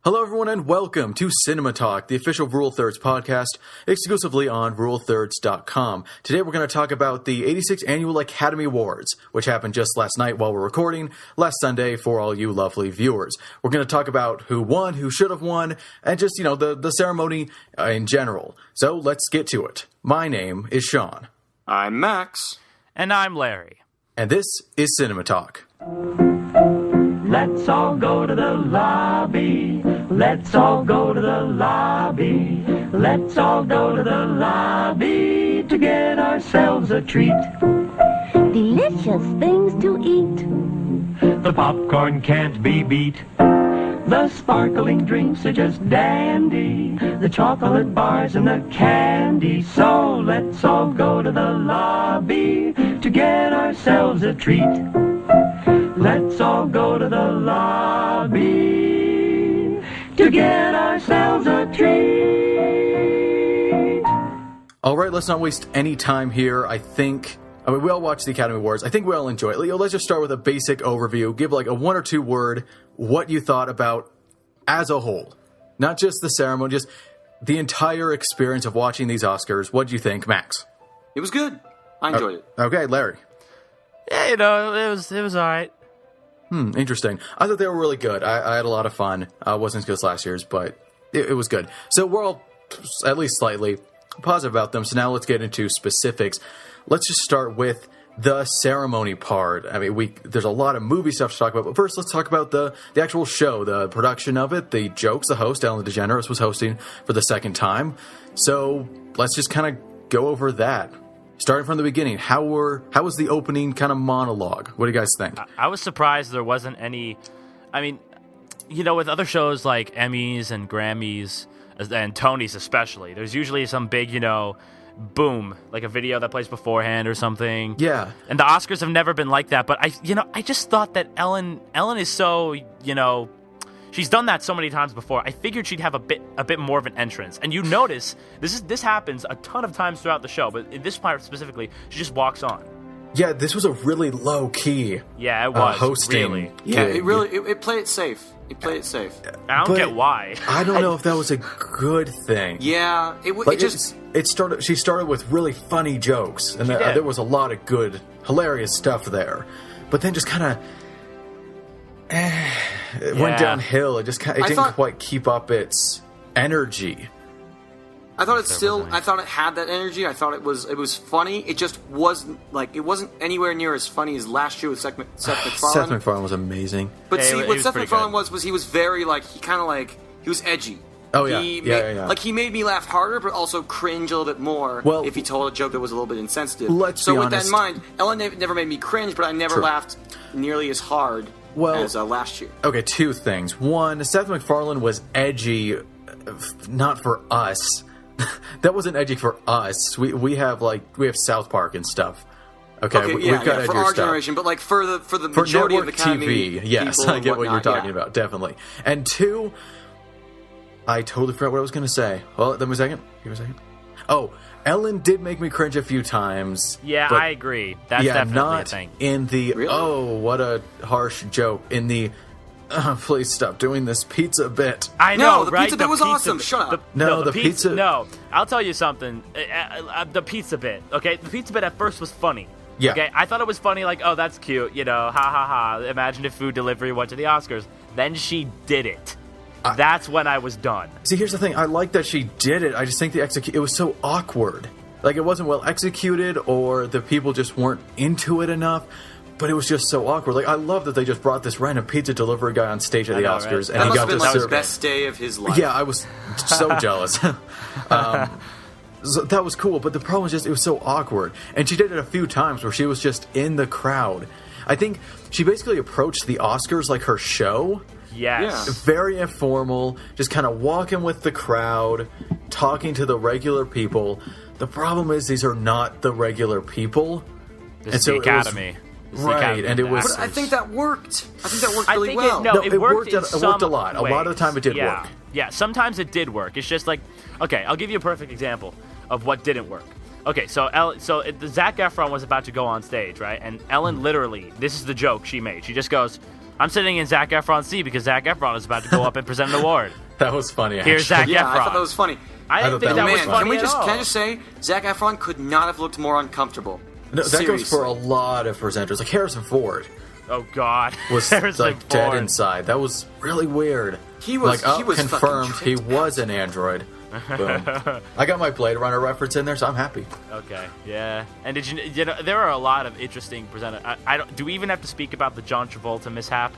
Hello, everyone, and welcome to CinemaTalk, the official Rule Thirds podcast, exclusively on RuleThirds.com. Today, we're going to talk about the 86th Annual Academy Awards, which happened just last night while we're recording, last Sunday for all you lovely viewers. We're going to talk about who won, who should have won, and just, the ceremony in general. So, let's get to it. My name is Sean. I'm Max. And I'm Larry. And this is CinemaTalk. Let's all go to the lobby. Let's all go to the lobby. Let's all go to the lobby to get ourselves a treat. Delicious things to eat. The popcorn can't be beat. The sparkling drinks are just dandy. The chocolate bars and the candy. So let's all go to the lobby to get ourselves a treat. Let's all go to the lobby to get ourselves a treat. All right, let's not waste any time here. I mean, we all watch the Academy Awards. I think we all enjoy it. Let's just start with a basic overview. Give like a one or two word what you thought about as a whole. Not just the ceremony, just the entire experience of watching these Oscars. What'd you think, Max? It was good. I enjoyed it. Okay, Larry. Yeah, it was all right. Interesting. I thought they were really good. I had a lot of fun. Wasn't as good as last year's, but it was good. So we're all at least slightly positive about them. So now let's get into specifics. Let's just start with the ceremony part. I mean, there's a lot of movie stuff to talk about, but first let's talk about the actual show, the production of it, the jokes. The host, Ellen DeGeneres, was hosting for the second time. So let's just kind of go over that. Starting from the beginning, how was the opening kind of monologue? What do you guys think? I was surprised there wasn't any. I mean, with other shows like Emmys and Grammys and Tonys especially, there's usually some big, boom, like a video that plays beforehand or something. Yeah. And the Oscars have never been like that. But I just thought that Ellen is so, she's done that so many times before. I figured she'd have a bit more of an entrance. And you notice this happens a ton of times throughout the show, but in this part specifically, she just walks on. Yeah, this was a really low key. Yeah, it was hosting. Really. Yeah, it played it safe. It played it safe. I don't get why. I don't know if that was a good thing. Yeah, it started. She started with really funny jokes, and there was a lot of good, hilarious stuff there. But then just kind of. It went downhill. It didn't quite keep up its energy. I thought it had that energy. I thought it was funny. It just wasn't anywhere near as funny as last year with Seth MacFarlane. Seth MacFarlane was amazing. But what Seth MacFarlane was he was very he was edgy. Oh yeah, yeah. Like he made me laugh harder, but also cringe a little bit more if he told a joke that was a little bit insensitive. Let's be honest. With that in mind, Ellen never made me cringe, but I never laughed nearly as hard as last year. Okay, two things. One, Seth MacFarlane was edgy, not for us. That wasn't edgy for us. We have South Park and stuff. Okay, we've got edgier for our stuff. generation, but for the majority of the Academy TV, yes, I get what you're talking about, definitely. And two, I totally forgot what I was going to say. Well, give me a second. Oh, Ellen did make me cringe a few times. Yeah, I agree. That's definitely not a thing. In the really? What a harsh joke. In the please stop doing this pizza bit. I know, the right? Pizza bit was awesome. Shut up. The pizza. No, I'll tell you something. The pizza bit. Okay, the pizza bit at first was funny. Yeah. Okay, I thought it was funny. Like, oh, that's cute. Ha ha ha. Imagine if food delivery went to the Oscars. Then she did it. That's when I was done. See, here's the thing. I like that she did it. I just think it was so awkward. Like, it wasn't well executed, or the people just weren't into it enough. But it was just so awkward. Like, I love that they just brought this random pizza delivery guy on stage at the Oscars, right? And he got to serve the best day of his life. Yeah, I was so jealous. So that was cool, but the problem was just it was so awkward. And she did it a few times where she was just in the crowd. I think she basically approached the Oscars like her show. Yes. Yeah. Very informal, just kind of walking with the crowd, talking to the regular people. The problem is these are not the regular people. This is the Academy. Right, and it was. But I think that worked. I think that worked really well. It worked a lot. A lot of the time it did work. Yeah, sometimes it did work. It's just like, okay, I'll give you a perfect example of what didn't work. Okay, so Zac Efron was about to go on stage, right? And Ellen literally, this is the joke she made. She just goes, I'm sitting in Zac Efron's seat because Zac Efron is about to go up and present an award. That was funny. Here's Zac Efron. Yeah, I thought that was funny. I didn't think that was funny at all. Can I just say, Zac Efron could not have looked more uncomfortable. No, that goes for a lot of presenters. Like Harrison Ford Oh God, was like dead inside. That was really weird. He was like, he was confirmed he fucking was an android. Boom. I got my Blade Runner reference in there, so I'm happy. Okay, yeah. And did you know there are a lot of interesting presenters. I don't. Do we even have to speak about the John Travolta mishap?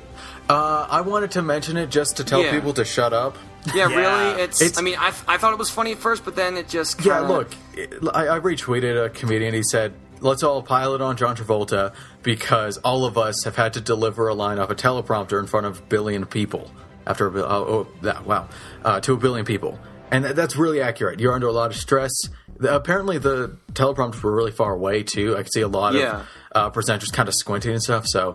I wanted to mention it just to tell people to shut up. Yeah, Yeah. really. It's. I mean, I thought it was funny at first, but then it just. Kinda... Yeah, look, I retweeted a comedian. He said, "Let's all pile it on John Travolta because all of us have had to deliver a line off a teleprompter in front of a billion people after to a billion people." And that's really accurate. You're under a lot of stress. Apparently, the teleprompters were really far away, too. I could see a lot of presenters kind of squinting and stuff. So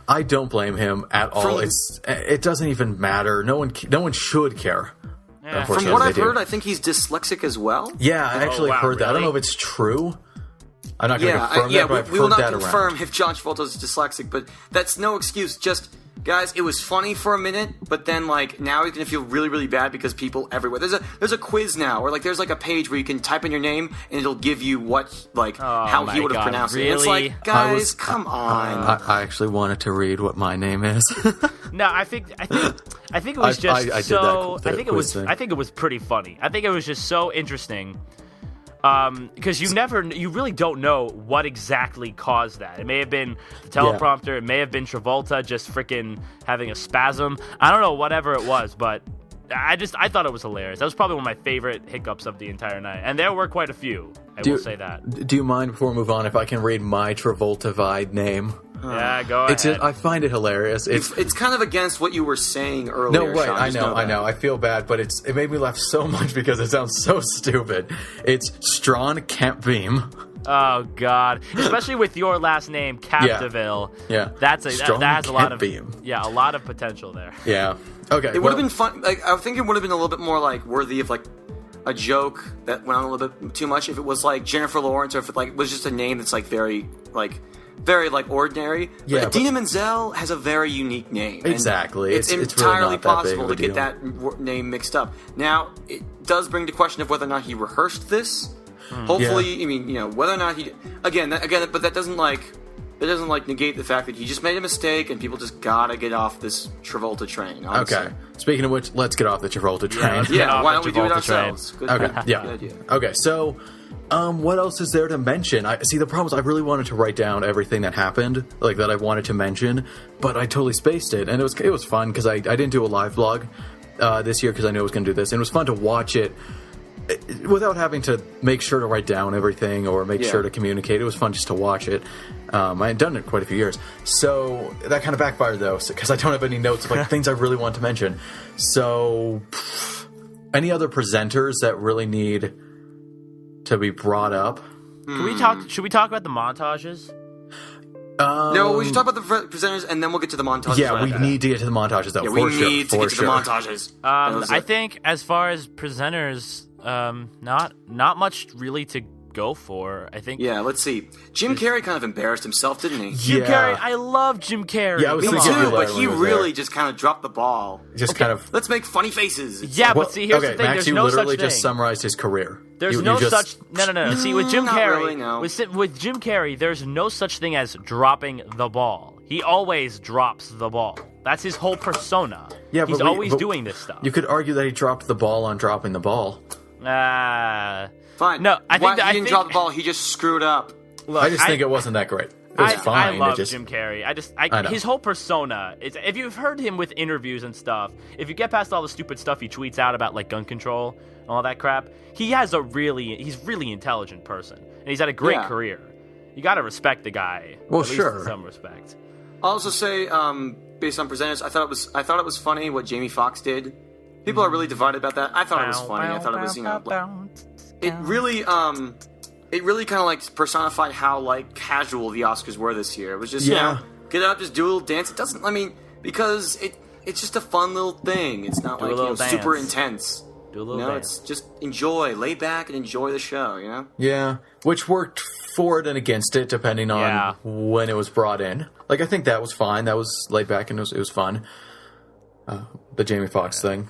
I don't blame him at all. It doesn't even matter. No one should care. Yeah. From what I've heard, I think he's dyslexic as well. Yeah, I actually heard that. I don't know if it's true. I'm not going to confirm that, but I've heard that around. We will not confirm if John Travolta is dyslexic, but that's no excuse. Just... Guys, it was funny for a minute, but then like now he's gonna feel really, really bad because people everywhere. There's a quiz now, or like there's like a page where you can type in your name and it'll give you what how he would have pronounced it. And it's like, guys, come on. I actually wanted to read what my name is. No, I think it was just I think it was pretty funny. I think it was just so interesting. Because you really don't know what exactly caused that. It may have been the teleprompter. Yeah. It may have been Travolta just freaking having a spasm. I don't know, whatever it was, but I thought it was hilarious. That was probably one of my favorite hiccups of the entire night, and there were quite a few. I will say that. Do you mind before we move on if I can read my Travolta-vied name? Yeah, go ahead. I find it hilarious. It's kind of against what you were saying earlier. No, right, Sean, I know. I feel bad, but it made me laugh so much because it sounds so stupid. It's Strawn Kemp Beam. Oh God! Especially with your last name, Capdeville. Yeah. That has a lot of Beam. Yeah, a lot of potential there. Yeah. Okay. It would have been fun. Like, I think it would have been a little bit more like worthy of like a joke that went on a little bit too much if it was like Jennifer Lawrence, or if it like was just a name that's like very ordinary. Yeah, but Idina Menzel has a very unique name. Exactly. It's entirely really possible to get that name mixed up. Now, it does bring the question of whether or not he rehearsed this. Hopefully, I mean, whether or not he again, but that doesn't negate the fact that he just made a mistake and people just gotta get off this Travolta train. Honestly. Okay. Speaking of which, let's get off the Travolta train. Yeah. Why don't we do it ourselves? Good idea. Okay. So. What else is there to mention? The problem is I really wanted to write down everything that happened, like that I wanted to mention, but I totally spaced it, and it was fun because I didn't do a live vlog this year because I knew I was going to do this, and it was fun to watch it without having to make sure to write down everything or make sure to communicate. It was fun just to watch it. I had done it quite a few years, so that kind of backfired though because I don't have any notes of like things I really want to mention. So, any other presenters that really need to be brought up? Should we talk about the montages? No, we should talk about the presenters and then we'll get to the montages. Yeah, we need to get to the montages though. Yeah, we need to get to the montages. I think as far as presenters, not much really to go for. I think. Yeah, let's see. Jim Carrey kind of embarrassed himself, didn't he? Jim Carrey, I love Jim Carrey. Yeah, I was Me thinking too, but he really just kind of dropped the ball. Just kind of. Let's make funny faces. Yeah, but see, here's the thing. Max, There's you no literally such thing. just summarized his career. There's no. See, with Jim Carrey, really, no. with Jim Carrey, there's no such thing as dropping the ball. He always drops the ball. That's his whole persona. Yeah, he's always doing this stuff. You could argue that he dropped the ball on dropping the ball. Fine. No, I think he didn't drop the ball. He just screwed up. Look, I just think it wasn't that great. It was fine. I love Jim Carrey. I know. His whole persona. If you've heard him with interviews and stuff, if you get past all the stupid stuff he tweets out about like gun control and all that crap, he's really intelligent person, and he's had a great career. You got to respect the guy. Well, at least sure. in some respect. I'll also say, based on presenters, I thought it was funny what Jamie Foxx did. People are really divided about that. I thought it was funny. I thought it was, it really kind of like personified how like casual the Oscars were this year. It was just get up, just do a little dance. It doesn't. I mean, because it's just a fun little thing. It's not like super intense. Do a little dance. It's just enjoy, lay back, and enjoy the show. Yeah, which worked for it and against it, depending on when it was brought in. Like, I think that was fine. That was laid back and it was fun. The Jamie Foxx thing.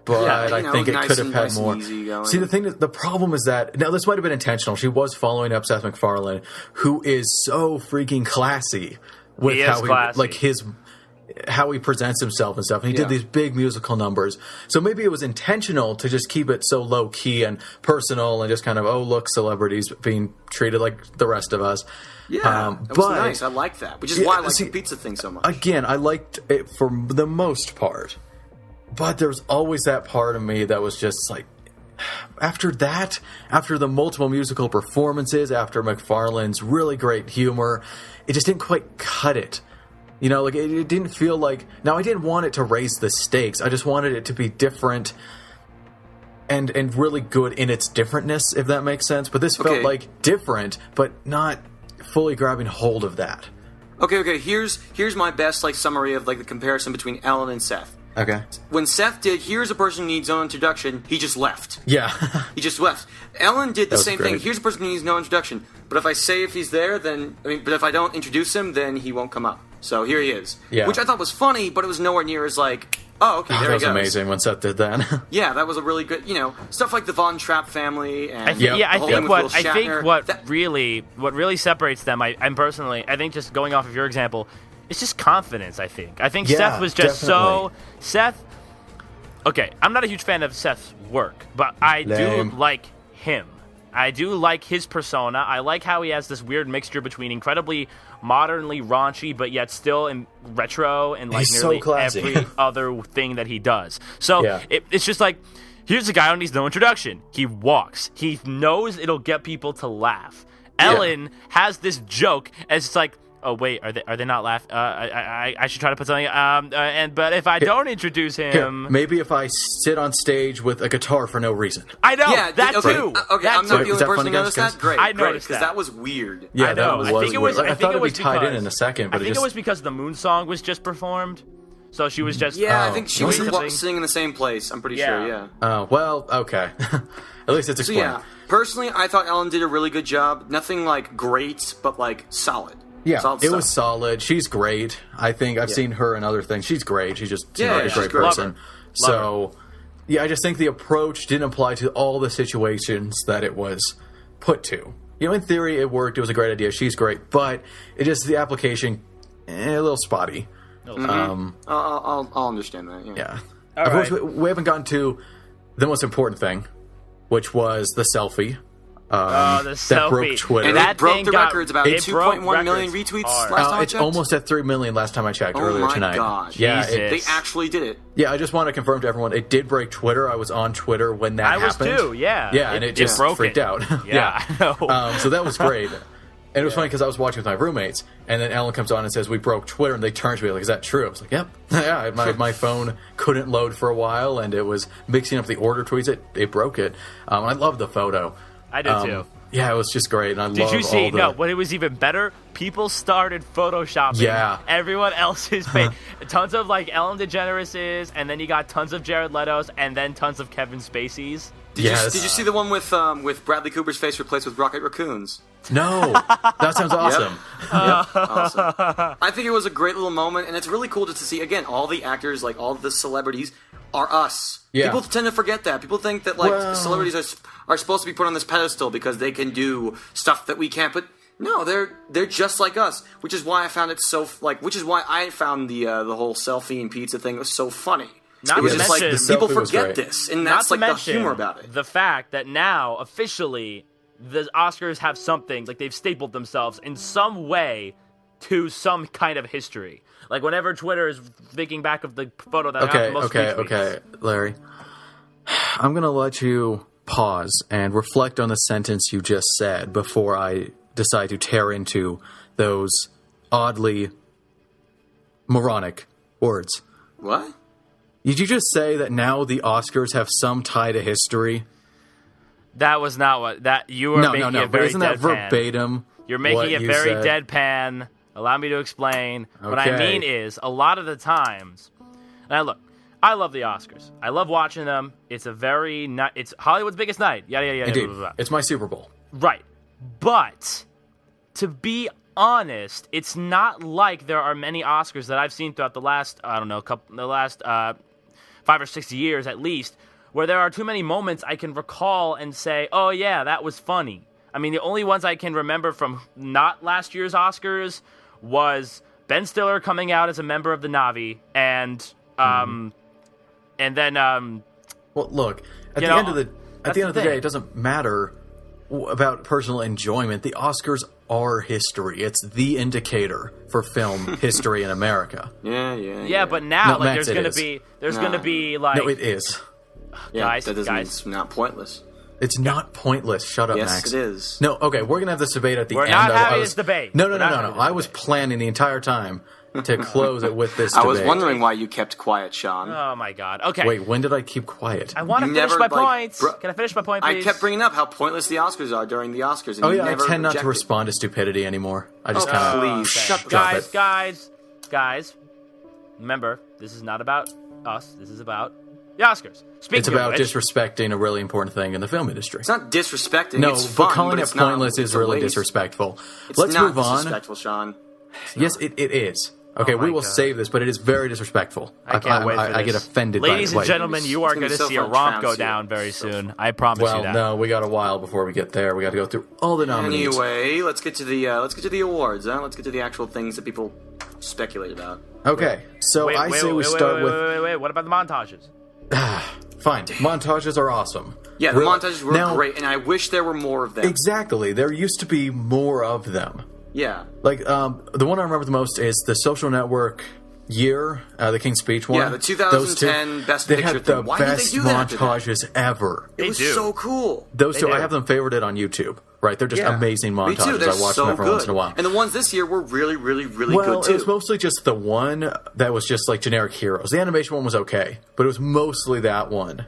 But I think it could have had more. See, the problem is that, now this might have been intentional. She was following up Seth MacFarlane, who is so freaking classy with how he presents himself and stuff. And he did these big musical numbers. So maybe it was intentional to just keep it so low key and personal and just kind of, look, celebrities being treated like the rest of us. Yeah, it was nice. I like that, which is why I like the pizza thing so much. Again, I liked it for the most part. But there's always that part of me that was just like, after the multiple musical performances, after MacFarlane's really great humor, it just didn't quite cut it. You know, like, it didn't feel like... Now, I didn't want it to raise the stakes. I just wanted it to be different and really good in its differentness, if that makes sense. But this felt like different, but not fully grabbing hold of that. Okay. Here's my best summary of the comparison between Ellen and Seth. Okay. When Seth did, here's a person who needs no introduction, he just left. Yeah. He just left. Ellen did the same great. thing. Here's a person who needs no introduction. But if he's there, then... but if I don't introduce him, then he won't come up. So here he is. Yeah. Which I thought was funny, but it was nowhere near as there he goes. That was amazing when Seth did that. Yeah, that was a really good, stuff like the Von Trapp family and I think what really separates them, I think just going off of your example, it's just confidence, I think. I think Seth was just okay, I'm not a huge fan of Seth's work, but I do like him. I do like his persona. I like how he has this weird mixture between incredibly modernly raunchy, but yet still in retro and nearly every other thing that he does. So it's just like, here's a guy who needs no introduction. He walks. He knows it'll get people to laugh. Ellen has this joke as it's like, oh wait, are they not laughing? I should try to put something. But if I don't introduce him, maybe if I sit on stage with a guitar for no reason. I know that too. Okay, I'm not the only person who noticed that. Great, I noticed because that was weird. Yeah, I know. I thought it would be tied in a second, but I think it was because the Moon song was just performed, so she was just. Yeah, I think she was singing in the same place. I'm pretty sure. Yeah. Oh well, okay. At least it's explained. So, yeah, personally, I thought Ellen did a really good job. Nothing great, but solid. Yeah, it was solid. She's great. I think I've seen her in other things. She's great. She's just a great person. Love her. I just think the approach didn't apply to all the situations that it was put to. In theory, it worked. It was a great idea. She's great. But it just, the application, a little spotty. I'll understand that. Yeah. Of course, we haven't gotten to the most important thing, which was the selfie. The selfie. That broke Twitter. And that broke the records. About 2.1 million retweets last time I it's checked. Almost at 3 million last time I checked earlier tonight. Oh my gosh. Yeah, they actually did it. Yeah, I just want to confirm to everyone, it did break Twitter. I was on Twitter when that happened. I was too, yeah. Yeah, and it just freaked out. Yeah, I know. So that was great. And it was funny because I was watching with my roommates, and then Ellen comes on and says, we broke Twitter, and they turned to me like, is that true? I was like, yep. Yeah, my phone couldn't load for a while, and it was mixing up the order tweets. It broke it. I love the photo. I did too. Yeah, it was just great, and I love all the... Did you see? No, what it was even better? People started photoshopping everyone else's face. Tons of Ellen DeGeneres', and then you got tons of Jared Leto's, and then tons of Kevin Spacey's. Did you see the one with Bradley Cooper's face replaced with Rocket Raccoon's? No, that sounds awesome. Awesome. I think it was a great little moment, and it's really cool just to see again all the actors, all the celebrities, are us. Yeah. People tend to forget that. People think that celebrities are supposed to be put on this pedestal because they can do stuff that we can't. But no, they're just like us, which is why I found it so which is why I found the whole selfie and pizza thing was so funny. Not it was to just mention, people forget this, and that's the humor about it. The fact that now officially the Oscars have something they've stapled themselves in some way to some kind of history. Whenever Twitter is thinking back of the photo that got the most retweets. Okay, Larry. I'm going to let you pause and reflect on the sentence you just said before I decide to tear into those oddly moronic words. What? Did you just say that now the Oscars have some tie to history? That was not what... that you were making it very isn't deadpan. That verbatim? You're making it very said? deadpan. Allow me to explain. Okay. What I mean is, a lot of the times... And look, I love the Oscars. I love watching them. It's it's Hollywood's biggest night. Yada, yada, yada. Indeed. Blah, blah, blah. It's my Super Bowl. Right. But to be honest, it's not like there are many Oscars that I've seen throughout the last, I don't know, the last 5 or 6 years at least, where there are too many moments I can recall and say, oh yeah, that was funny. I mean, the only ones I can remember from not last year's Oscars was Ben Stiller coming out as a member of the Na'vi, and then well, look, at the end of the day, it doesn't matter about personal enjoyment. The Oscars are history. It's the indicator for film history in America. Yeah. But now, No, like, Max, there's gonna be like, No, it is. guys, that doesn't mean it's not pointless. It's not pointless. Shut up, Yes, Max. it is. No, okay, we're going to have this debate at the We're end. not I having was, this debate. No. We're not having this I was debate. planning the entire time to close it with this debate. I was wondering why you kept quiet, Sean. Oh my god. Okay. Wait, when did I keep quiet? I want to You finish never, my like, points. Can I finish my point, I please? kept bringing up how pointless the Oscars are during the Oscars, and Oh you yeah, I never tend not to objected. respond to stupidity anymore. I just kind of... Please, shut the Drop it. Guys. Remember, this is not about us. This is about the Oscars. Speaking It's about of which, disrespecting a really important thing in the film industry. It's not disrespecting. No, it's fun, but calling it it's not- pointless is it's a really waste. disrespectful. It's Let's not move on. disrespectful, Sean. Yes, it is. Okay, Oh my we will God. save this, but it is very disrespectful. I can't wait for I get this. offended by it. Ladies and Like, gentlemen, you are gonna going be to so see a fun to romp trounce go you. down very So soon. I promise Well, you that. no, we got a while before we get there. We got to go through all the nominees. Anyway, let's get to the awards. Let's get to the actual things that people speculate about. Okay, so I say we start with... Wait. What about the montages? Fine, montages are awesome. Yeah, the Really. montages were Now, great, and I wish there were more of them. Exactly, there used to be more of them. Yeah. Like, the one I remember the most is the Social Network year, the King's Speech one. Yeah, the 2010 Best they Picture had the thing. Why did they best do that after that? montages ever. It was do. so cool. Those They two, do. I have them favorited on YouTube. Right, they're just Yeah. amazing Me too. montages. They're I watch so them every good. once in a while. And the ones this year were really, really, really Well, good too. it was mostly just the one that was just like generic heroes. The animation one was okay, but it was mostly that one.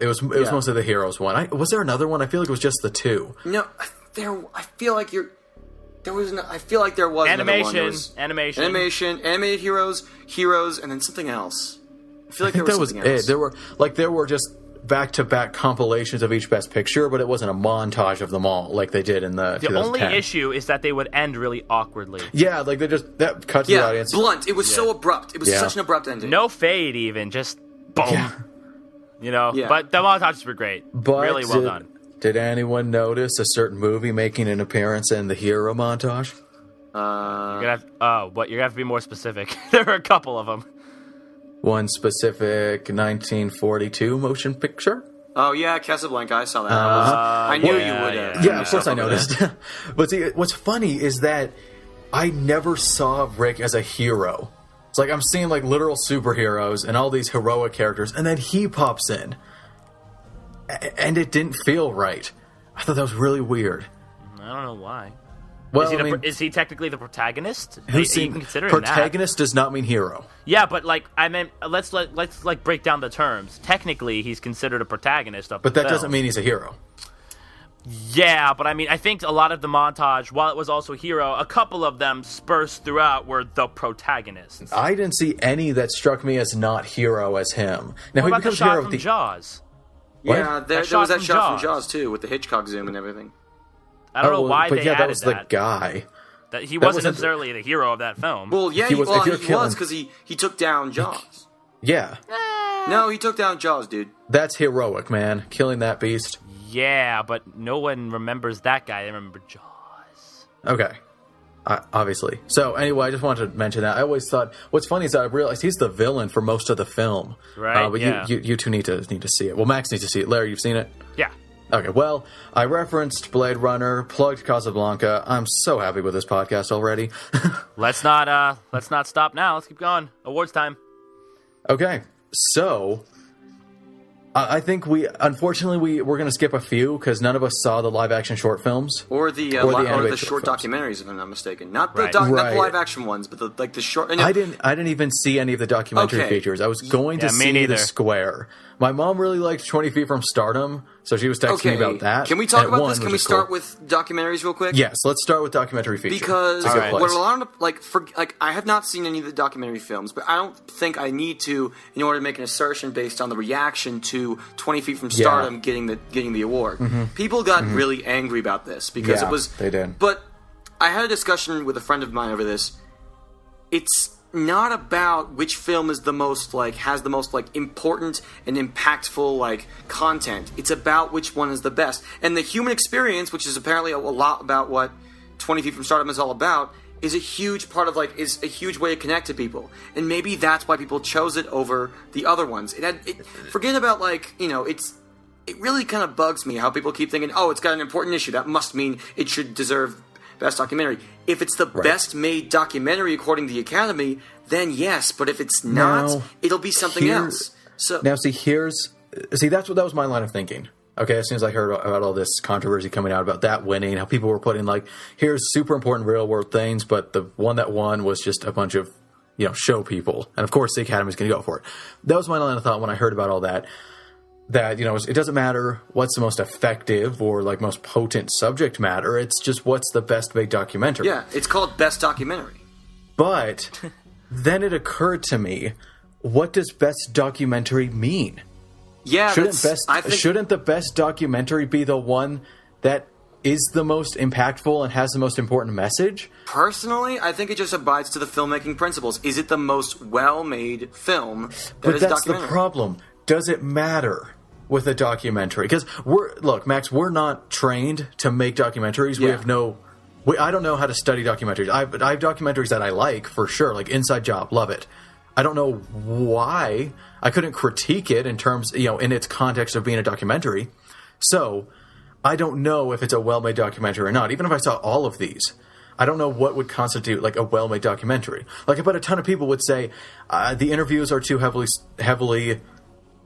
It was Yeah. mostly the heroes one. Was there another one? I feel like it was just the two. No, I feel like there was another one. Animation, There was animation. animated heroes, and then something else. I feel like I think there that was was something else. it. There were just back-to-back compilations of each Best Picture, but it wasn't a montage of them all like they did in the 2010. only issue is that they would end really awkwardly. Yeah, like that cut to the Yeah, audience. blunt. It was so abrupt. It was Yeah. such an abrupt ending. No fade, even just boom. Yeah. You know, Yeah. but the montages were great. But really well done. Did anyone notice a certain movie making an appearance in the hero montage? You're gonna have to be more specific. There were a couple of them. One specific 1942 motion picture? Oh yeah, Casablanca. I saw that. I knew you would. Yeah, of course I noticed. But see, what's funny is that I never saw Rick as a hero. It's like I'm seeing like literal superheroes and all these heroic characters, and then he pops in. And it didn't feel right. I thought that was really weird. I don't know why. Well, Is he technically the protagonist? who's You seen can consider him that. protagonist does not mean hero. Yeah, but like I meant, let's break down the terms. Technically, he's considered a protagonist of But the that film. doesn't mean he's a hero. Yeah, but I mean, I think a lot of the montage, while it was also hero, a couple of them spursed throughout were the protagonists. I didn't see any that struck me as not hero as him. Now What he about the becomes shot hero from at the Jaws? Yeah, there shot was that from shot from Jaws. Jaws too, with the Hitchcock zoom and everything. I don't know why but they yeah, added that was the guy. That he that wasn't wasn't- necessarily the hero of that film. Well, yeah, He was- if you're he killing- was because he took down Jaws. Yeah, No, he took down Jaws, dude. that's heroic, man. Killing that beast. Yeah, but no one remembers that guy. They remember Jaws. Okay. Obviously. So anyway, I just wanted to mention that. I always thought what's funny is that I realized he's the villain for most of the film. Right, But yeah. you two need to see it. Well, Max needs to see it. Larry, you've seen it? Yeah. Okay, well, I referenced Blade Runner, plugged Casablanca. I'm so happy with this podcast already. Let's not stop now. Let's keep going. Awards time. Okay, so I think we're going to skip a few because none of us saw the live action short films Or the animated short films. documentaries, if I'm not mistaken. Not the Right. not the Right. live action ones, but the short. I didn't even see any of the documentary Okay. features. I was going to Yeah, me see neither. The Square. My mom really liked 20 Feet from Stardom, so she was texting me about that. Can we talk at about one, this? Can which we is start cool. with documentaries real quick? Yes, let's start with documentary feature. Because It's a good what place. a lot of I have not seen any of the documentary films, but I don't think I need to in order to make an assertion based on the reaction to 20 Feet from Stardom getting the award. People got really angry about this because Yeah, it was they did. But I had a discussion with a friend of mine over this. It's not about which film is the most has the most important and impactful content. It's about which one is the best. And the human experience, which is apparently a lot about what 20 Feet from Stardom is all about, is a huge part of is a huge way to connect to people. And maybe that's why people chose it over the other ones. Forget about it really kind of bugs me how people keep thinking, oh, it's got an important issue, that must mean it should deserve Best Documentary. If it's the best made documentary according to the Academy, then yes. But if it's not, it'll be something else. So now, that was my line of thinking. Okay, as soon as I heard about all this controversy coming out about that winning, how people were putting here's super important real world things, but the one that won was just a bunch of show people, and of course the Academy's going to go for it. That was my line of thought when I heard about all that. That it doesn't matter what's the most effective or most potent subject matter. It's just what's the best made documentary. Yeah, it's called Best Documentary. But then it occurred to me, what does best documentary mean? Yeah, shouldn't the best documentary be the one that is the most impactful and has the most important message? Personally, I think it just abides to the filmmaking principles. Is it the most well-made film But is that's documentary? The problem. Does it matter with a documentary? Because Max, we're not trained to make documentaries. Yeah. I don't know how to study documentaries. I have documentaries that I like, for sure, like Inside Job, love it. I don't know why. I couldn't critique it in terms, in its context of being a documentary. So, I don't know if it's a well-made documentary or not. Even if I saw all of these, I don't know what would constitute a well-made documentary. I bet a ton of people would say the interviews are too heavily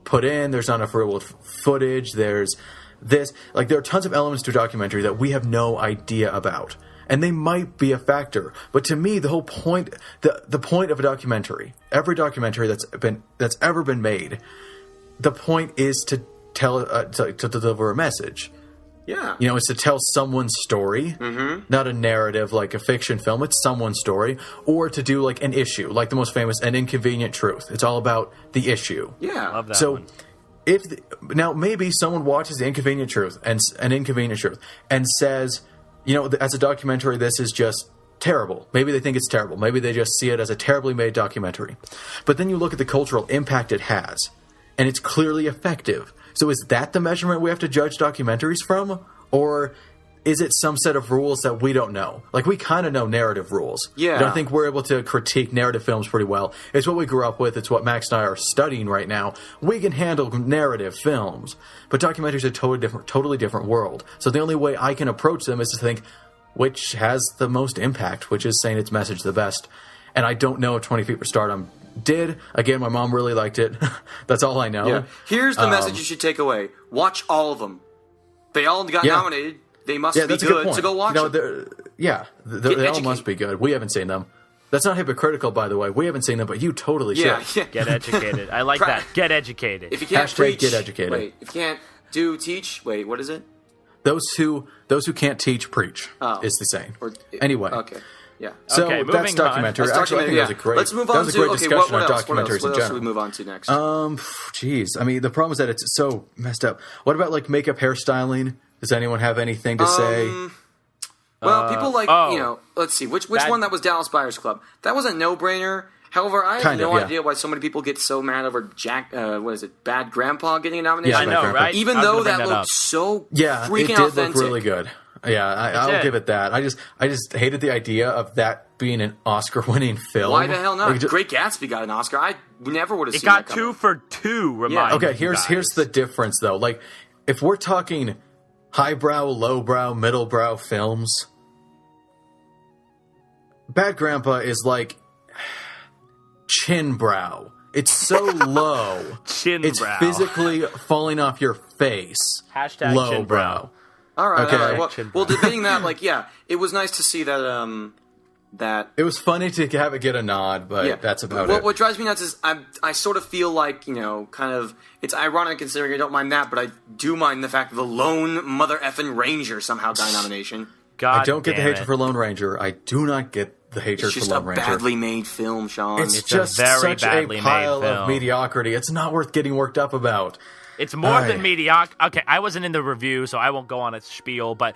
put in. There's not enough real footage. There's this. There are tons of elements to a documentary that we have no idea about. And they might be a factor, but to me, the whole point, the point of a documentary, every documentary that's ever been made, the point is to tell, to deliver a message. Yeah, it's to tell someone's story, not a narrative like a fiction film. It's someone's story, or to do an issue, like the most famous, An Inconvenient Truth. It's all about the issue. Yeah, love that. So, one. Now maybe someone watches The Inconvenient Truth and An Inconvenient Truth and says, as a documentary, this is just terrible. Maybe they think it's terrible. Maybe they just see it as a terribly made documentary. But then you look at the cultural impact it has, and it's clearly effective. So is that the measurement we have to judge documentaries from? Or is it some set of rules that we don't know? We kind of know narrative rules. Yeah. I don't think we're able to critique narrative films pretty well. It's what we grew up with. It's what Max and I are studying right now. We can handle narrative films. But documentaries are a totally different world. So the only way I can approach them is to think, which has the most impact, which is saying its message the best. And I don't know if 20 Feet for Stardom did. Again, my mom really liked it. That's all I know. Yeah. Here's the message you should take away. Watch all of them. They all got nominated. They must be good to go watch them. They all must be good. We haven't seen them. That's not hypocritical, by the way. We haven't seen them, but you totally should. Yeah. Get educated. I like that. Get educated. If you can't Hashtag preach, get educated. Wait, if you can't teach. Wait, what is it? Those who can't teach, preach is the saying. Anyway. Okay. Yeah. So Okay, that's moving on. documentary. That's Actually, I think documentary, that was a great. Let's move on that was a great discussion what on else? documentaries What in else should general. we move on to next? Jeez. I mean, the problem is that it's so messed up. What about makeup hairstyling? Does anyone have anything to say? Well, people let's see, which one that was Dallas Buyers Club? That was a no-brainer. However, I have no idea why so many people get so mad over Bad Grandpa getting a nomination. I know, right? Even though that looked so freaking it did authentic. look really good. Yeah, I'll give it that. I just hated the idea of that being an Oscar-winning film. Why the hell not? Great Gatsby got an Oscar. I never would have seen got that coming. 2 for 2. Remind Okay, you here's guys. the difference though. If we're talking highbrow, lowbrow, middlebrow films, Bad Grandpa is chinbrow. It's so low. Chinbrow. It's physically falling off your face. Hashtag lowbrow. All right. Okay. Well, debating that, it was nice to see that. That it was funny to have it get a nod, but that's about it. What drives me nuts is I sort of feel kind of it's ironic considering I don't mind that, but I do mind the fact that the Lone Mother Effin' Ranger somehow got a nomination. God I don't get the damn hatred it. for Lone Ranger. I do not get the hatred It's just for a Lone Ranger. badly made film, Sean. It's It's just a very such a badly made pile film. of mediocrity. It's not worth getting worked up about. It's more than mediocre. Okay, I wasn't in the review, so I won't go on a spiel. But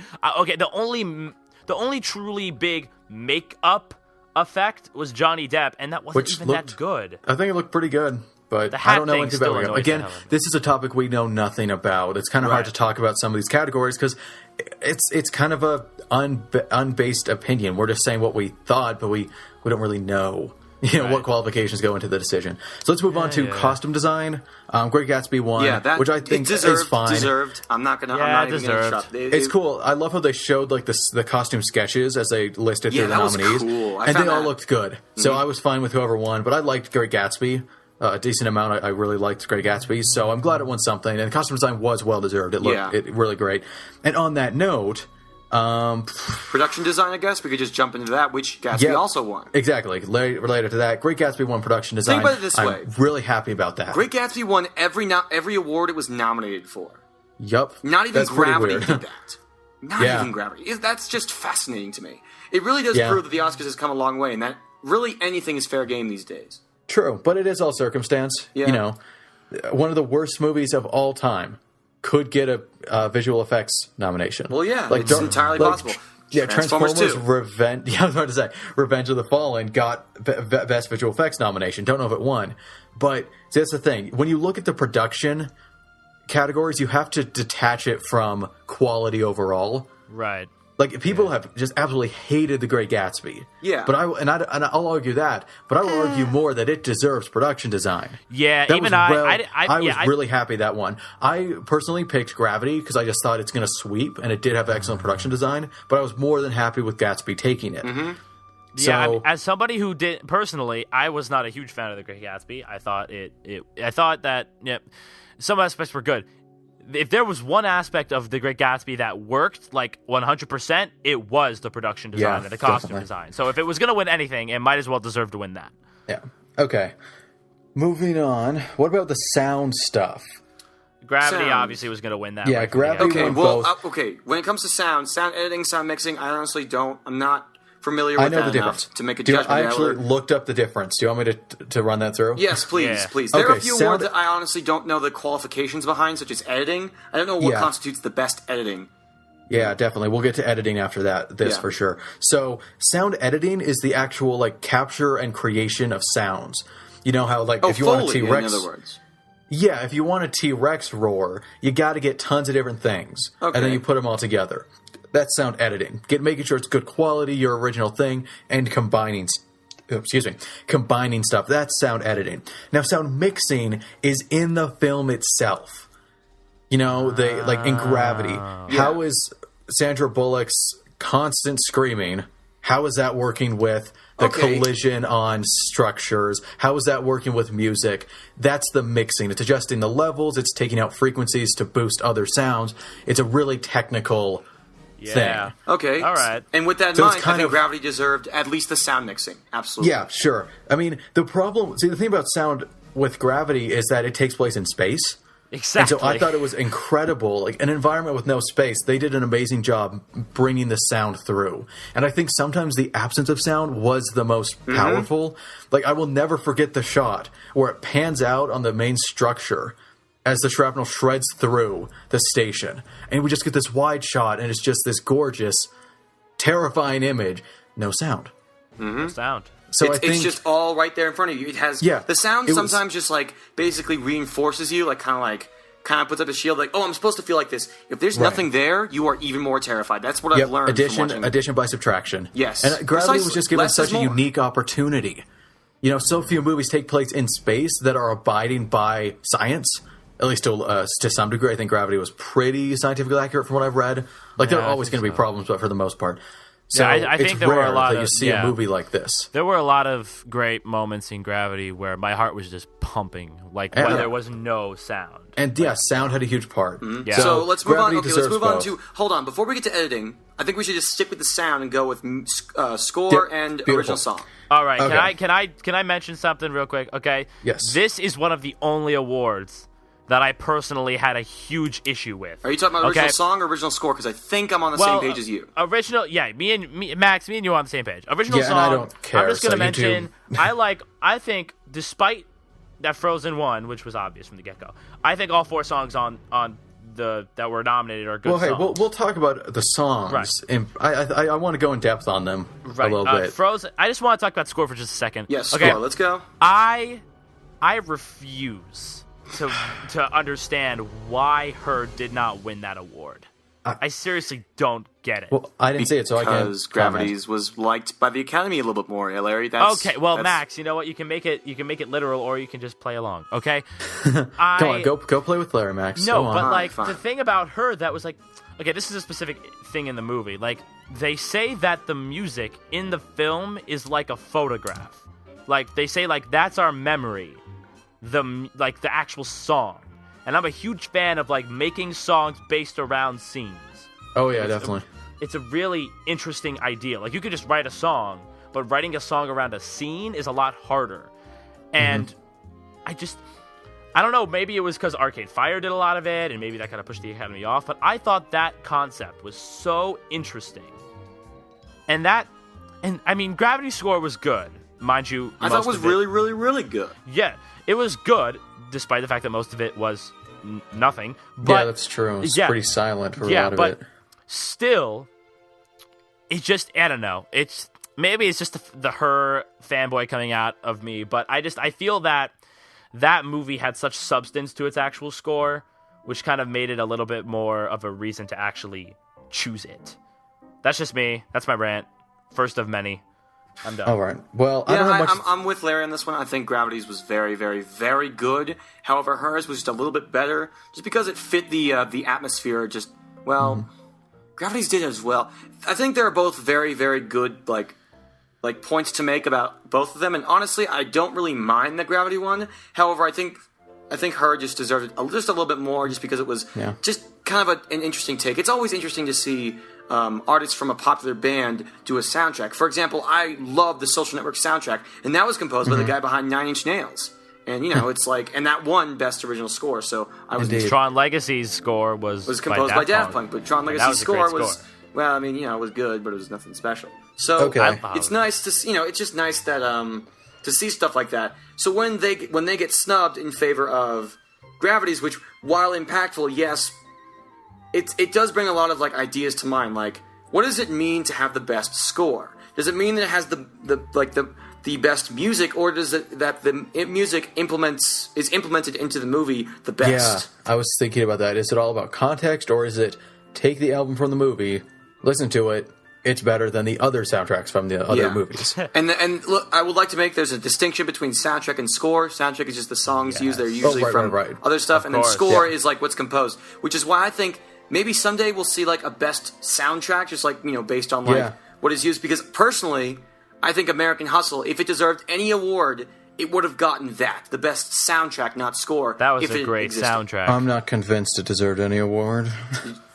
the the only truly big makeup effect was Johnny Depp, and that wasn't even that good. I think it looked pretty good. But The hat I don't know thing anything still about it. annoys Again, the hell out of me. this is a topic we know nothing about. It's kind of hard Right. to talk about some of these categories because it's kind of a unbased opinion. We're just saying what we thought, but we don't really know. Right. What qualifications go into the decision. So let's move on to costume design. Great Gatsby won, that which I think deserved, is fine. Deserved. I'm not even deserved. gonna shut. It's cool. I love how they showed like the costume sketches as they listed through the that was nominees, cool. I and they found all that- looked good. So I was fine with whoever won, but I liked Great Gatsby a decent amount. I really liked Great Gatsby, so I'm glad it won something. And the costume design was well deserved. It looked really great. And on that note, Production design, I guess we could just jump into that, which Gatsby also won. Exactly. Related to that, Great Gatsby won production design. Think about it this way. I'm really happy about that. Great Gatsby won every award it was nominated for. Yup. Not even That's pretty Gravity weird. did that. Not Yeah. even Gravity. That's just fascinating to me. It really does Yeah. prove that the Oscars has come a long way, and that really anything is fair game these days. True, but it is all circumstance. Yeah. You know, one of the worst movies of all time could get a visual effects nomination. Well, yeah, it's entirely possible. Yeah, Transformers 2. Revenge. Yeah, I was about to say Revenge of the Fallen got best visual effects nomination. Don't know if it won, but see, that's the thing. When you look at the production categories, you have to detach it from quality overall. Right. Like people have just absolutely hated The Great Gatsby. Yeah. But I'll argue that. But I will argue more that it deserves production design. Yeah, That even was I was really happy that one. I personally picked Gravity because I just thought it's going to sweep, and it did have excellent production design. But I was more than happy with Gatsby taking it. Mm-hmm. Yeah, So, as somebody who did personally, I was not a huge fan of The Great Gatsby. I thought I thought that some aspects were good. If there was one aspect of The Great Gatsby that worked like 100%, it was the production design and the costume definitely. design. So if it was going to win anything, it might as well deserve to win that. yeah. Okay. Moving on. What about the sound stuff? Gravity Sound. obviously was going to win that. Yeah, right from the Gravity get-go. Okay, won well, both. okay. When it comes to sound editing, sound mixing, I honestly don't. I'm not familiar I with know that the enough difference. to make a Do you- judgment. I actually looked up the difference. Do you want me to run that through? Yes, please, Yeah. please. There are Okay, a few sound- awards that I honestly don't know the qualifications behind, such as editing. I don't know what Yeah. constitutes the best editing. Yeah, definitely. We'll get to editing after this Yeah. for sure. So, sound editing is the actual like capture and creation of sounds. You know how like if you want a Foley, T-Rex, in other words. yeah, if you want a T-Rex roar, you got to get tons of different things, and Okay. then you put them all together. That's sound editing. Making sure it's good quality, your original thing, and combining stuff. That's sound editing. Now, sound mixing is in the film itself. You know, they like in Gravity. How is Sandra Bullock's constant screaming? How is that working with the collision on structures? How is that working with music? That's the mixing. It's adjusting the levels. It's taking out frequencies to boost other sounds. It's a really technical Yeah. thing. Okay. All right. And with that in So it's mind, I kind think of- Gravity deserved at least the sound mixing. Absolutely. Yeah, sure. I mean, the thing about sound with Gravity is that it takes place in space. Exactly. And so I thought it was incredible. Like an environment with no space, they did an amazing job bringing the sound through. And I think sometimes the absence of sound was the most powerful. Like I will never forget the shot where it pans out on the main structure as the shrapnel shreds through the station. And we just get this wide shot, and it's just this gorgeous, terrifying image. No sound. sound. So It's, I think it's just all right there in front of you. It has the sound it was- sometimes just like basically reinforces you, like kind of puts up a shield, like, oh, I'm supposed to feel like this. If there's nothing there, you are even more terrified. That's what I've learned from watching. addition by subtraction. Yes. And Gravity was Precisely. just given Less such is a more. unique opportunity. You know, so few movies take place in space that are abiding by science. At least to some degree. I think Gravity was pretty scientifically accurate from what I've read. Like there are I always think going to be so. problems, but for the most part. So I it's think there were a rare lot that you of- see a movie like this. There were a lot of great moments in Gravity where my heart was just pumping, like when Yeah. there was no sound. And yeah, sound had a huge part. Yeah. So let's move on. Gravity Okay, let's deserves move on both. to. Hold on, before we get to editing, I think we should just stick with the sound and go with score Yeah, and beautiful. original song. All right, Okay. can I mention something real quick? Okay. Yes. This is one of the only awards that I personally had a huge issue with. Are you talking about original Okay. song or original score? Because I think I'm on the Well, same page as you. Original, yeah, Max, me and you are on the same page. Original Yeah, and song. I don't care, I'm just gonna so you two- mention. I think, despite that Frozen won, which was obvious from the get go, I think all four songs on that were nominated are good Well, hey, songs. we'll talk about the songs. Right. And I want to go in depth on them a little bit. Frozen. I just want to talk about score for just a second. Yes, okay. let's go. I refuse to understand why Her did not win that award. I seriously don't get it. Well, I didn't say it, so I can't. Because Gravities was liked by the Academy a little bit more, Larry. Okay, well, Max, you know what? You can make it literal, or you can just play along. Okay. Come on, go play with Larry, Max. No, go on. but like fine. the thing about Her that was like, okay, this is a specific thing in the movie. Like they say that the music in the film is like a photograph. Like they say like that's our memory, the actual song. And I'm a huge fan of like making songs based around scenes. Oh yeah, definitely. It's a really interesting idea. Like you could just write a song, but writing a song around a scene is a lot harder. And I don't know, maybe it was because Arcade Fire did a lot of it, and maybe that kind of pushed the Academy off, but I thought that concept was so interesting. And I mean, Gravity's score was good, mind you. I thought it was really, really, really good. Yeah, it was good, despite the fact that most of it was nothing. But, yeah, that's true. It's pretty silent for a lot of it. Still, it just, I don't know. Maybe it's just the Her fanboy coming out of me, but I feel that movie had such substance to its actual score, which kind of made it a little bit more of a reason to actually choose it. That's just me. That's my rant. First of many. I'm done. All right. Well, I don't have much. I'm with Larry on this one. I think Gravity's was very, very, very good. However, hers was just a little bit better, just because it fit the atmosphere. Just Gravity's did as well. I think they're both very, very good. Like points to make about both of them. And honestly, I don't really mind the Gravity one. However, I think Her just deserved it just a little bit more, just because it was just kind of an interesting take. It's always interesting to see artists from a popular band do a soundtrack. For example, I love the Social Network soundtrack, and that was composed by the guy behind Nine Inch Nails. And it's like, and that won Best Original Score. So I was Tron Legacy's score was composed by Daft Punk, but Tron Legacy's score was well, I mean, it was good, but it was nothing special. So it's nice to it's just nice that to see stuff like that. So when they get snubbed in favor of Gravities, which while impactful, yes, it does bring a lot of like ideas to mind. Like, what does it mean to have the best score? Does it mean that it has the best music, or does it that the music is implemented into the movie the best? Yeah, I was thinking about that. Is it all about context, or is it take the album from the movie, listen to it, it's better than the other soundtracks from the other movies? And look, I would like to make there's a distinction between soundtrack and score. Soundtrack is just the songs used. They're usually from other stuff, and then score is like what's composed, which is why I think maybe someday we'll see like a best soundtrack, just like based on like what is used. Because personally, I think American Hustle, if it deserved any award, it would have gotten the best soundtrack, not score. That was a great soundtrack. I'm not convinced it deserved any award.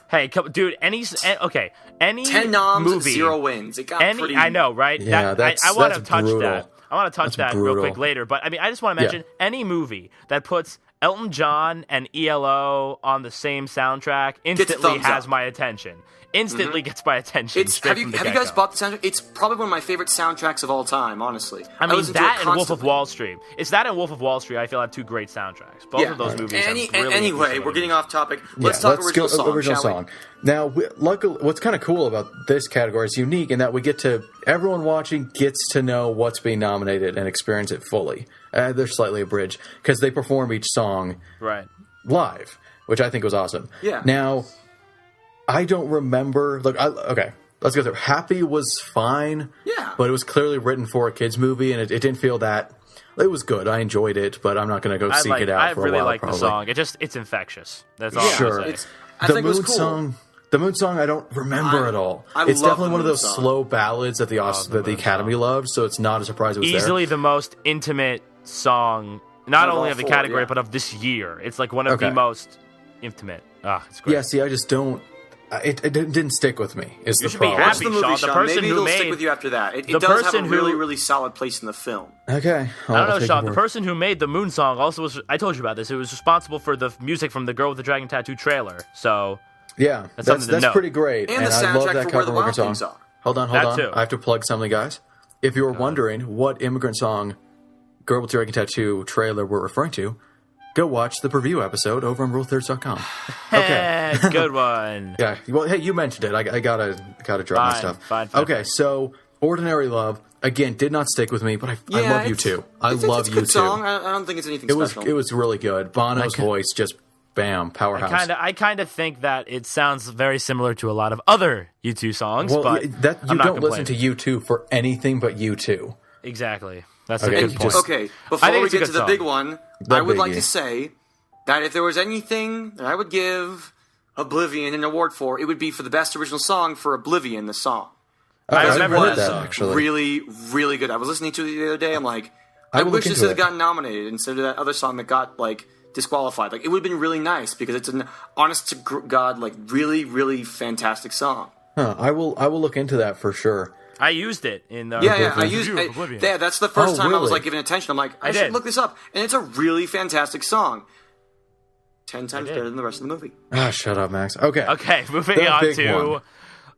Hey, dude, any 10 noms, movie, 0 wins. It got pretty. I know, right? Yeah, I want to touch brutal. that. I want to touch that real quick later. But I mean, I just want to mention any movie that puts Elton John and ELO on the same soundtrack instantly has my attention. Instantly gets my attention. Have you guys bought the soundtrack? It's probably one of my favorite soundtracks of all time, honestly. I mean, that and Wolf of Wall Street. It's that and Wolf of Wall Street, I feel, have two great soundtracks. Both of those movies Anyway, we're getting off topic. Let's talk original song. Now, luckily, what's kind of cool about this category is unique in that we get to, everyone watching gets to know what's being nominated and experience it fully. They're slightly abridged, because they perform each song live, which I think was awesome. Yeah. Now, I don't remember. Look, okay, let's go through. Happy was fine. Yeah. But it was clearly written for a kids' movie, and it didn't feel that. It was good. I enjoyed it, but I'm not going to go seek it out for a while. I really like the song. It's infactious. That's all. Sure. I'm say. The Moon song. The Moon song, I don't remember at all. It's definitely one of those slow ballads that the Academy loved, so it's not a surprise it was easily the most intimate song, not only of the category, but of this year. It's like one of the most intimate. It's great. Yeah, see, I just don't. It didn't stick with me. Is the problem? Watch the movie, Sean. Maybe it'll stick with you after that. It does have a really, really solid place in the film. Okay. I don't know, Sean. The person who made the Moon song also was. I told you about this. It was responsible for the music from the Girl with the Dragon Tattoo trailer. So yeah, that's pretty great. And the soundtrack for Where the Wild Things Are. Hold on. I have to plug something, guys. If you were wondering what immigrant song Girl with the Dragon Tattoo trailer we're referring to, go watch the preview episode over on RuleThirds.com. Okay. Good one. Yeah. Well, hey, you mentioned it. I gotta drop my stuff. Fine. Okay, so Ordinary Love again did not stick with me, but I love you too. I love you too. Song. I don't think it's anything special. It was really good. Bono's voice just bam, powerhouse. I kind of think that it sounds very similar to a lot of other U2 songs. Well, but that I'm you not don't listen to U2 for anything but U2. Exactly. That's Okay, a good point. Okay, before we get to the big one, The I would like biggie. to say that if there was anything that I would give Oblivion an award for, it would be for the best original song for Oblivion, the song. I I've remember heard that that song. actually. Really, really good. I was listening to it the other day. I'm like, I will wish look this into had it. gotten nominated instead of that other song that got disqualified. It would have been really nice because it's an honest to God, really, really fantastic song. Huh, I will look into that for sure. I used it in the I used review of it. Oblivion. Yeah, that's the first time I was really? giving attention. I'm like, I did. should look this up, and it's a really fantastic song. 10 times better than the rest of the movie. Ah, shut up, Max. Okay. Okay, moving The on big to one.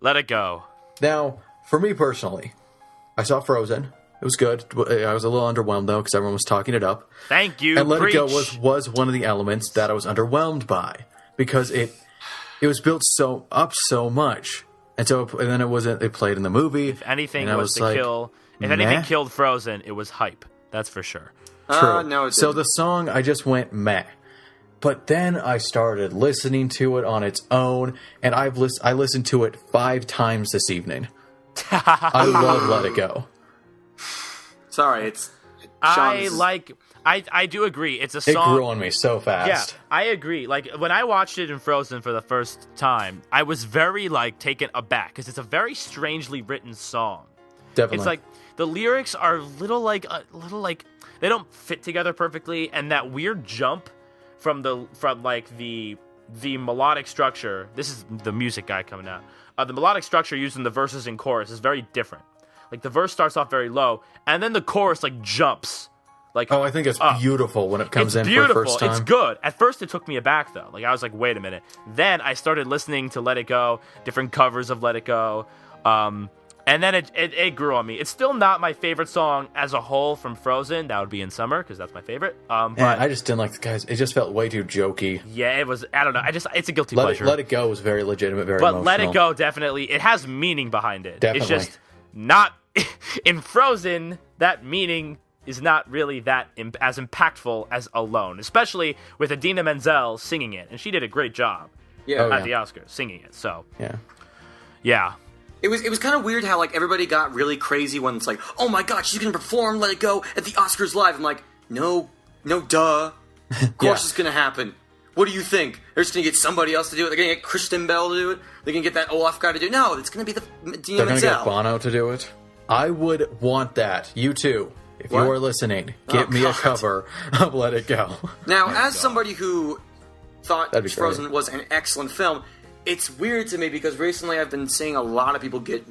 Let It Go. Now, for me personally, I saw Frozen. It was good. I was a little underwhelmed though because everyone was talking it up. Thank you. And Let Preach. It Go was one of the elements that I was underwhelmed by because it was built so much, and then it played in the movie. If anything and I was to like, kill, if meh. anything killed Frozen, it was hype. That's for sure. True. No, it so didn't. the song, I just went meh. But then I started listening to it on its own, and I listened to it 5 times this evening. I love Let It Go. Sorry, it's. I Sean's- I do agree. It's a It song. grew on me so fast. Yeah, I agree. When I watched it in Frozen for the first time, I was very taken aback because it's a very strangely written song. Definitely. It's the lyrics are a little they don't fit together perfectly, and that weird jump from the melodic structure. This is the music guy coming out. The melodic structure used in the verses and chorus is very different. The verse starts off very low, and then the chorus jumps. Oh, I think it's beautiful when it comes in beautiful. for the first time. It's good. At first, it took me aback, though. I was like, wait a minute. Then I started listening to Let It Go, different covers of Let It Go, and then it grew on me. It's still not my favorite song as a whole from Frozen. That would be In Summer, because that's my favorite. But I just didn't like the guys. It just felt way too jokey. yeah, it was, I don't know. It's a guilty pleasure. Let It Go was very legitimate, very But emotional. Let It Go, definitely, it has meaning behind it. Definitely. It's just not... In Frozen, that meaning is not really that as impactful as Alone, especially with Idina Menzel singing it, and she did a great job at the Oscars singing it. So yeah. It was kind of weird how everybody got really crazy when it's oh my god, she's gonna perform Let It Go at the Oscars live. I'm like, no, duh. Of course it's gonna happen. What do you think? They're just gonna get somebody else to do it. They're gonna get Kristen Bell to do it. They're gonna get that Olaf guy to do it. No, it's gonna be the Idina They're going to Menzel. get Bono to do it. I would want that. You too. If What? you are listening, get me a God. cover of Let It Go. Now, as somebody who thought That'd be Frozen great. was an excellent film, it's weird to me because recently I've been seeing a lot of people get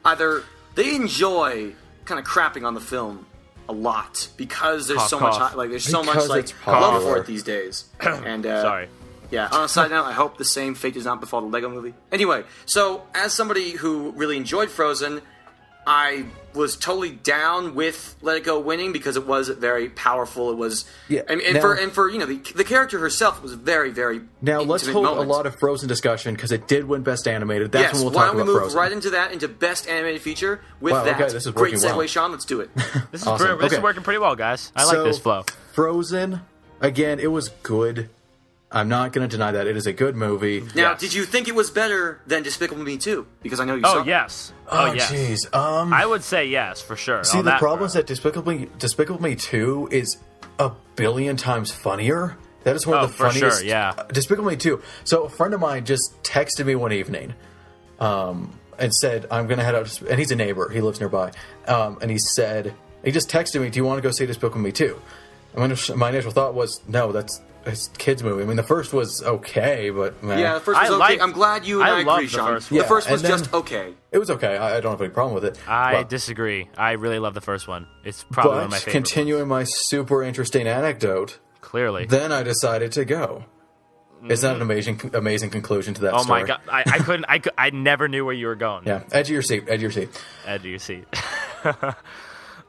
either they enjoy kind of crapping on the film a lot because there's so much there's so much Because it's love popular. for it these days. And Sorry. yeah, on a side note, I hope the same fate does not befall the Lego movie. Anyway, so as somebody who really enjoyed Frozen, I was totally down with Let It Go winning because it was very powerful. It was, and for the character herself was very, very. Now let's intimate hold moment. a lot of Frozen discussion because it did win Best Animated. That's Yes, when we'll why talk don't we about move Frozen. right into that, into Best Animated Feature with Wow, that? okay, this is Great working segue, well. Sean. Let's do it. This is Awesome. this is Okay. working pretty well, guys. I like this flow. Frozen, again, it was good. I'm not going to deny that. It is a good movie. Now, Yes. did you think it was better than Despicable Me 2? Because I know you saw Oh it. yes. Oh, yes. jeez. I would say yes for sure. See, on the that problem front. is that Despicable Me 2 is a billion times funnier. That is one Oh, of the for funniest. sure, yeah. Despicable Me 2. So a friend of mine just texted me one evening and said, I'm going to head out. And he's a neighbor. He lives nearby. And he just texted me, do you want to go see Despicable Me 2? And my initial thought was, no, it's a kids movie. I mean, the first was okay, but man. Yeah, the first was I okay. liked- I'm glad you and I I, loved agree, the Sean. first one. The first Yeah, was and then- just okay. It was okay. I don't have any problem with it. I But- disagree. I really love the first one. It's probably one of my But favorite. continuing my super interesting anecdote, Clearly. then I decided to go. It's not an amazing conclusion to that Oh story. my god! I couldn't. I never knew where you were going. Yeah, edge of your seat, edge of your seat. Edge of your seat.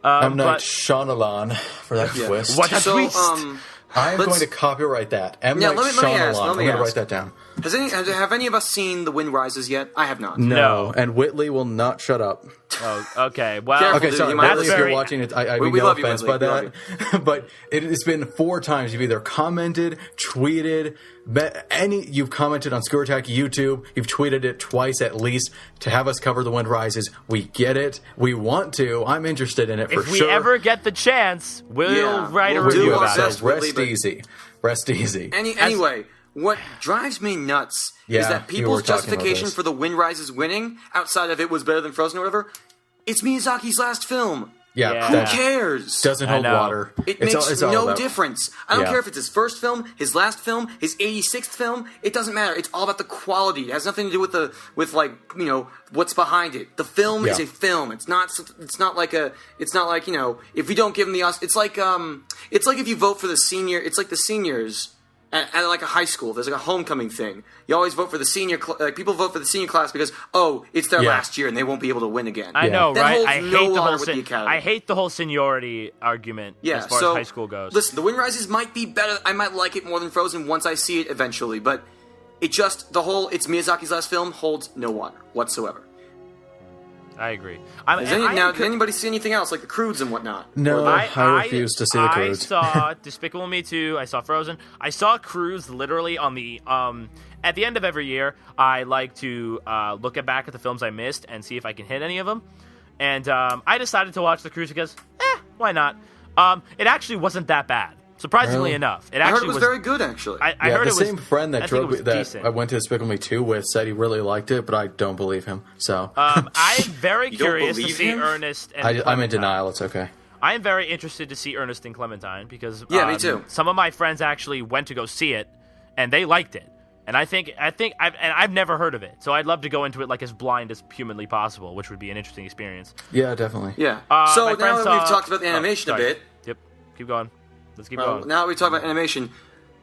I'm but- not Shyamalan for that twist. What a So, twist! I am going to copyright that. M. Night let me Shyamalan. ask. I'm going to write that down. Have any of us seen The Wind Rises yet? I have not. No, and Whitley will not shut up. Oh, okay. Well, Careful, Okay, dude, sorry, you might Whitley, if you're watching it, I mean, no love you, offense Whitley. by We that, but it has been 4 times you've either commented, tweeted, you've commented on Screw Attack YouTube, you've tweeted it twice at least to have us cover The Wind Rises. We get it. We want to. I'm interested in it for sure. If we ever get the chance, we'll write a we'll do review our about best. it. Rest easy. Rest easy. Anyway, what drives me nuts is that you were people's talking about justification this. for The Wind Rises winning, outside of it was better than Frozen or whatever, it's Miyazaki's last film. Yeah. Who that cares? doesn't hold know. water. It It's makes all no about- difference. I don't Yeah. care if it's his first film, his last film, his 86th film. It doesn't matter. It's all about the quality. It has nothing to do with what's behind it. The film is Yeah. a film. It's not like if we don't give them the Oscar, it's like if you vote for the senior. It's like the seniors. At like a high school, there's like a homecoming thing. You always vote for the senior. People vote for the senior class because it's their last year and they won't be able to win again. I know, That right? holds I no hate the water whole with the Academy. I hate the whole seniority argument as far as high school goes. Listen, The Wind Rises might be better. I might like it more than Frozen once I see it eventually, but it's Miyazaki's last film holds no water whatsoever. I agree. Did anybody see anything else like The Croods and whatnot? No, Or I refuse to see The I Croods. saw Despicable Me 2. I saw Frozen. I saw Cruise literally on the at the end of every year. I like to look back at the films I missed and see if I can hit any of them. And I decided to watch The Cruise because, why not? It actually wasn't that bad. Surprisingly Really? enough, I heard it was very good, actually. I Yeah, heard the it was same friend that I think it drove was that decent. I went to Despicable Me 2 with said he really liked it, but I don't believe him. So I'm very You don't curious to believe see him? Ernest and I'm in Clementine. denial. It's okay. I am very interested to see Ernest and Clementine because Me too. Some of my friends actually went to go see it, and they liked it. And I've never heard of it, so I'd love to go into it like as blind as humanly possible, which would be an interesting experience. Yeah, definitely. Yeah. my So now friend that saw- we've talked about the animation a sorry. bit, Yep, keep going. Let's keep going. now that we talk about animation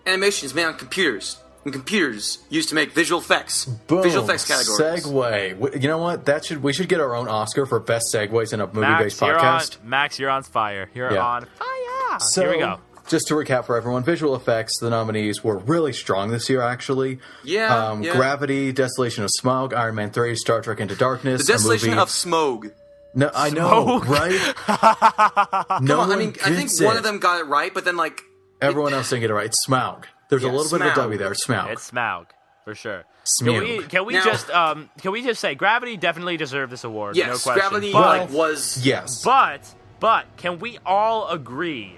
is made on computers. And computers used to make visual effects. Boom. Visual effects categories. Segue. You know what? We should get our own Oscar for best segues in a movie-based Max, podcast. Max, you're on fire. You're Yeah. on fire. So, Here we go. Just to recap for everyone, visual effects, the nominees were really strong this year, actually. Yeah, yeah. Gravity, Desolation of Smaug, Iron Man 3, Star Trek Into Darkness. The Desolation a movie. of Smoke. No, I know, Smoke. right? No Come on, one I think gets one it. of them got it right, but then Everyone else didn't get it right. Smaug. There's Yeah, a little bit of a Smaug. W there. Smaug. It's Smaug for sure. Smaug. Can we Now- just say Gravity definitely deserved this award? yes, no question. Gravity But, was. Yes. but can we all agree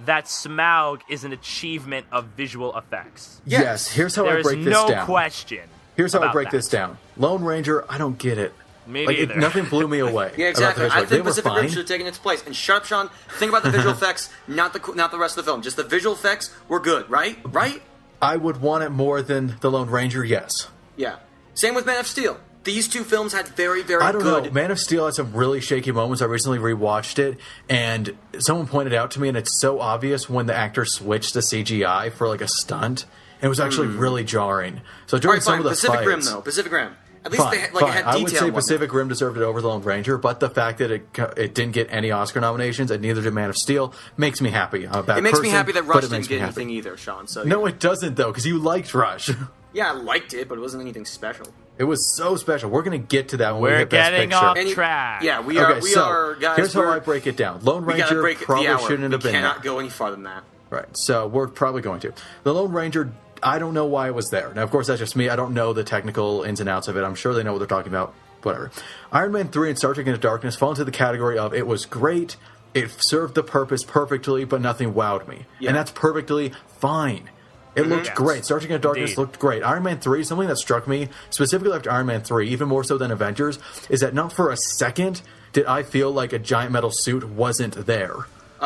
that Smaug is an achievement of visual effects? Yes. Here's how There I is break this no down. question. Here's how I about break that. this down. Lone Ranger, I don't get it. Me Like, neither. nothing blew me away. Yeah, about the exactly. visual I effects. They think were Pacific Rim fine. should have taken its place. And shut up, Sean. Think about the visual effects, not the rest of the film. Just the visual effects were good, right? Right? I would want it more than the Lone Ranger. Yes. Yeah. Same with Man of Steel. These two films had very, very I don't good. know. Man of Steel had some really shaky moments. I recently rewatched it, and someone pointed out to me, and it's so obvious when the actor switched to CGI for like a stunt. And it was actually really jarring. So All during right, some fine. of the Pacific fights, Rim, though. Pacific Rim. At least Fine, they had, fine. had I detail. would say and whatnot. Pacific Rim deserved it over the Lone Ranger, but the fact that it didn't get any Oscar nominations and neither did Man of Steel makes me happy. I'm a bad It makes me person, happy that but Rush it makes didn't me get happy. anything either, Sean. So No, it doesn't though, because you liked Rush. yeah, I liked it, but it wasn't anything special. It was so special. We're going to get to that when we We're hit Best getting Picture. off Any- track. Yeah, we are. Okay, we so are, guys. here's how we're- I break it down. Lone we gotta Ranger break probably the hour. shouldn't We have been cannot there. go any farther than that. Right, so we're probably going to. The Lone Ranger, I don't know why it was there. Now, of course, that's just me. I don't know the technical ins and outs of it. I'm sure they know what they're talking about. Whatever. Iron Man 3 and Star Trek Into Darkness fall into the category of it was great, it served the purpose perfectly, but nothing wowed me. Yeah. And that's perfectly fine. It looked Yes. great. Star Trek Into Darkness Indeed. looked great. Iron Man 3, something that struck me, specifically after Iron Man 3, even more so than Avengers, is that not for a second did I feel like a giant metal suit wasn't there.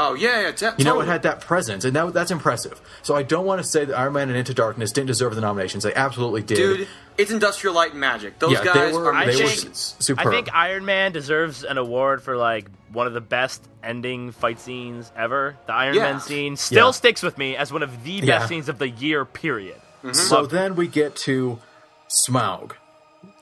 Oh yeah, You know, totally. it had that presence, and that's impressive. So I don't want to say that Iron Man and Into Darkness didn't deserve the nominations. They absolutely did. Dude, it's Industrial Light and Magic. Those Yeah, guys they were are they were magicians. superb. I think Iron Man deserves an award for like one of the best ending fight scenes ever. The Iron Yeah. Man scene still Yeah. sticks with me as one of the Yeah. best scenes of the year. Period. So then we get to Smaug.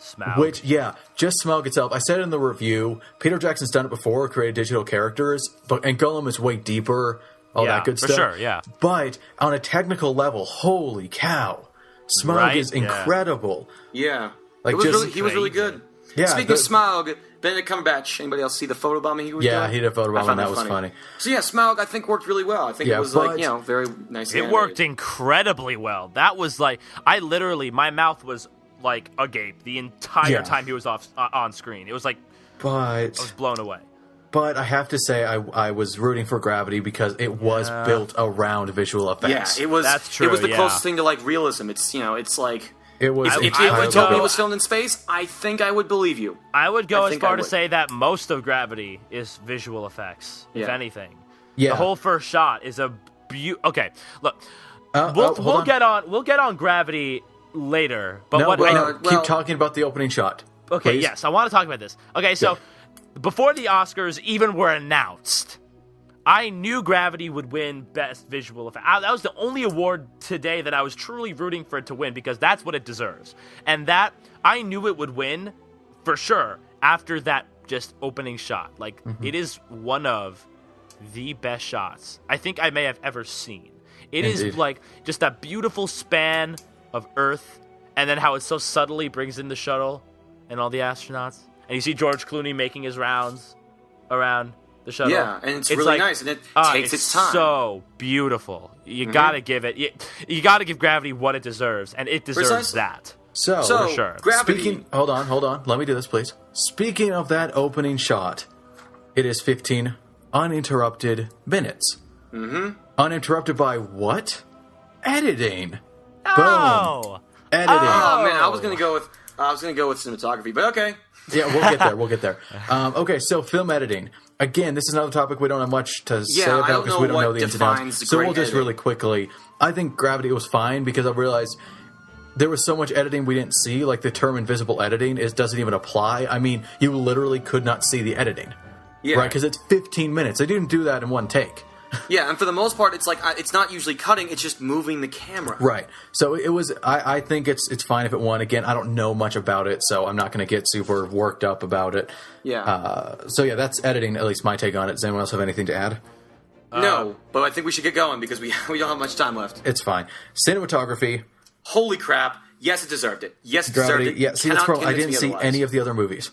Smaug. Which, yeah, just Smaug itself. I said in the review, Peter Jackson's done it before, created digital characters, and Gollum is way deeper, all Yeah, that good for stuff. sure, yeah. But on a technical level, holy cow, Smaug Right? is incredible. Yeah. Like, it was just really, he was really crazy. good. Yeah, Speaking of Smaug, Benedict Cumberbatch, anybody else see the photobombing he was doing? Yeah, he did a photobombing, I found that was funny. So yeah, Smaug I think worked really well. I think Yeah, it was but- very nice. It worked incredibly well. That was like, I literally, my mouth was like agape the entire Yeah. time he was on screen. It was like, But I was blown away. I have to say I was rooting for Gravity because it was built around visual Yeah, effects. it was. That's true, It was the yeah. closest thing to like realism. It's it's like It was if you entirely told me it built- was filmed in space, I think I would believe you. I would go I as think far I to would. say that most of Gravity is visual effects, if Yeah. anything. Yeah. The whole first shot is a okay. Look, hold we'll on. get on Gravity later. But No, what? wait, I, no, well- keep talking about the opening shot. okay, please. yes, I want to talk about this. Okay, so before the Oscars even were announced, I knew Gravity would win Best Visual Effect. That was the only award today that I was truly rooting for it to win because that's what it deserves. And that, I knew it would win for sure after that just opening shot. Like, it is one of the best shots I think I may have ever seen. It is Indeed. like just that beautiful span of Earth and then how it so subtly brings in the shuttle and all the astronauts. And you see George Clooney making his rounds around the shuttle. Yeah, and it's really nice, and it takes its time. So beautiful. You gotta give it. You gotta give Gravity what it deserves, and it deserves Precisely. that. So, So, sure. Gravity. hold on. Let me do this, please. Speaking of that opening shot, it is 15 uninterrupted minutes. Mm-hmm. Uninterrupted by what? Editing. Oh, Editing. Oh man, I was gonna go with cinematography, but okay. Yeah, we'll get there. Okay, so film editing. Again, this is another topic we don't have much to say I about don't because know we don't what know the ins and outs. defines So great we'll just editing. really quickly. I think Gravity was fine because I realized there was so much editing we didn't see. Like the term invisible editing doesn't even apply. I mean, you literally could not see the editing, Yeah, right? Because it's 15 minutes. They didn't do that in one take. yeah, and for the most part, it's like it's not usually cutting; it's just moving the camera. Right. So it was. I think it's fine if it won. Again, I don't know much about it, so I'm not going to get super worked up about it. Yeah. So yeah, that's editing. At least my take on it. Does anyone else have anything to add? No, but I think we should get going because we don't have much time left. It's fine. Cinematography, Holy crap! Yes, it deserved it. Yes, it deserved Gravity. it. Yeah. See, that's Cannot probably. I convince didn't me see otherwise. any of the other movies.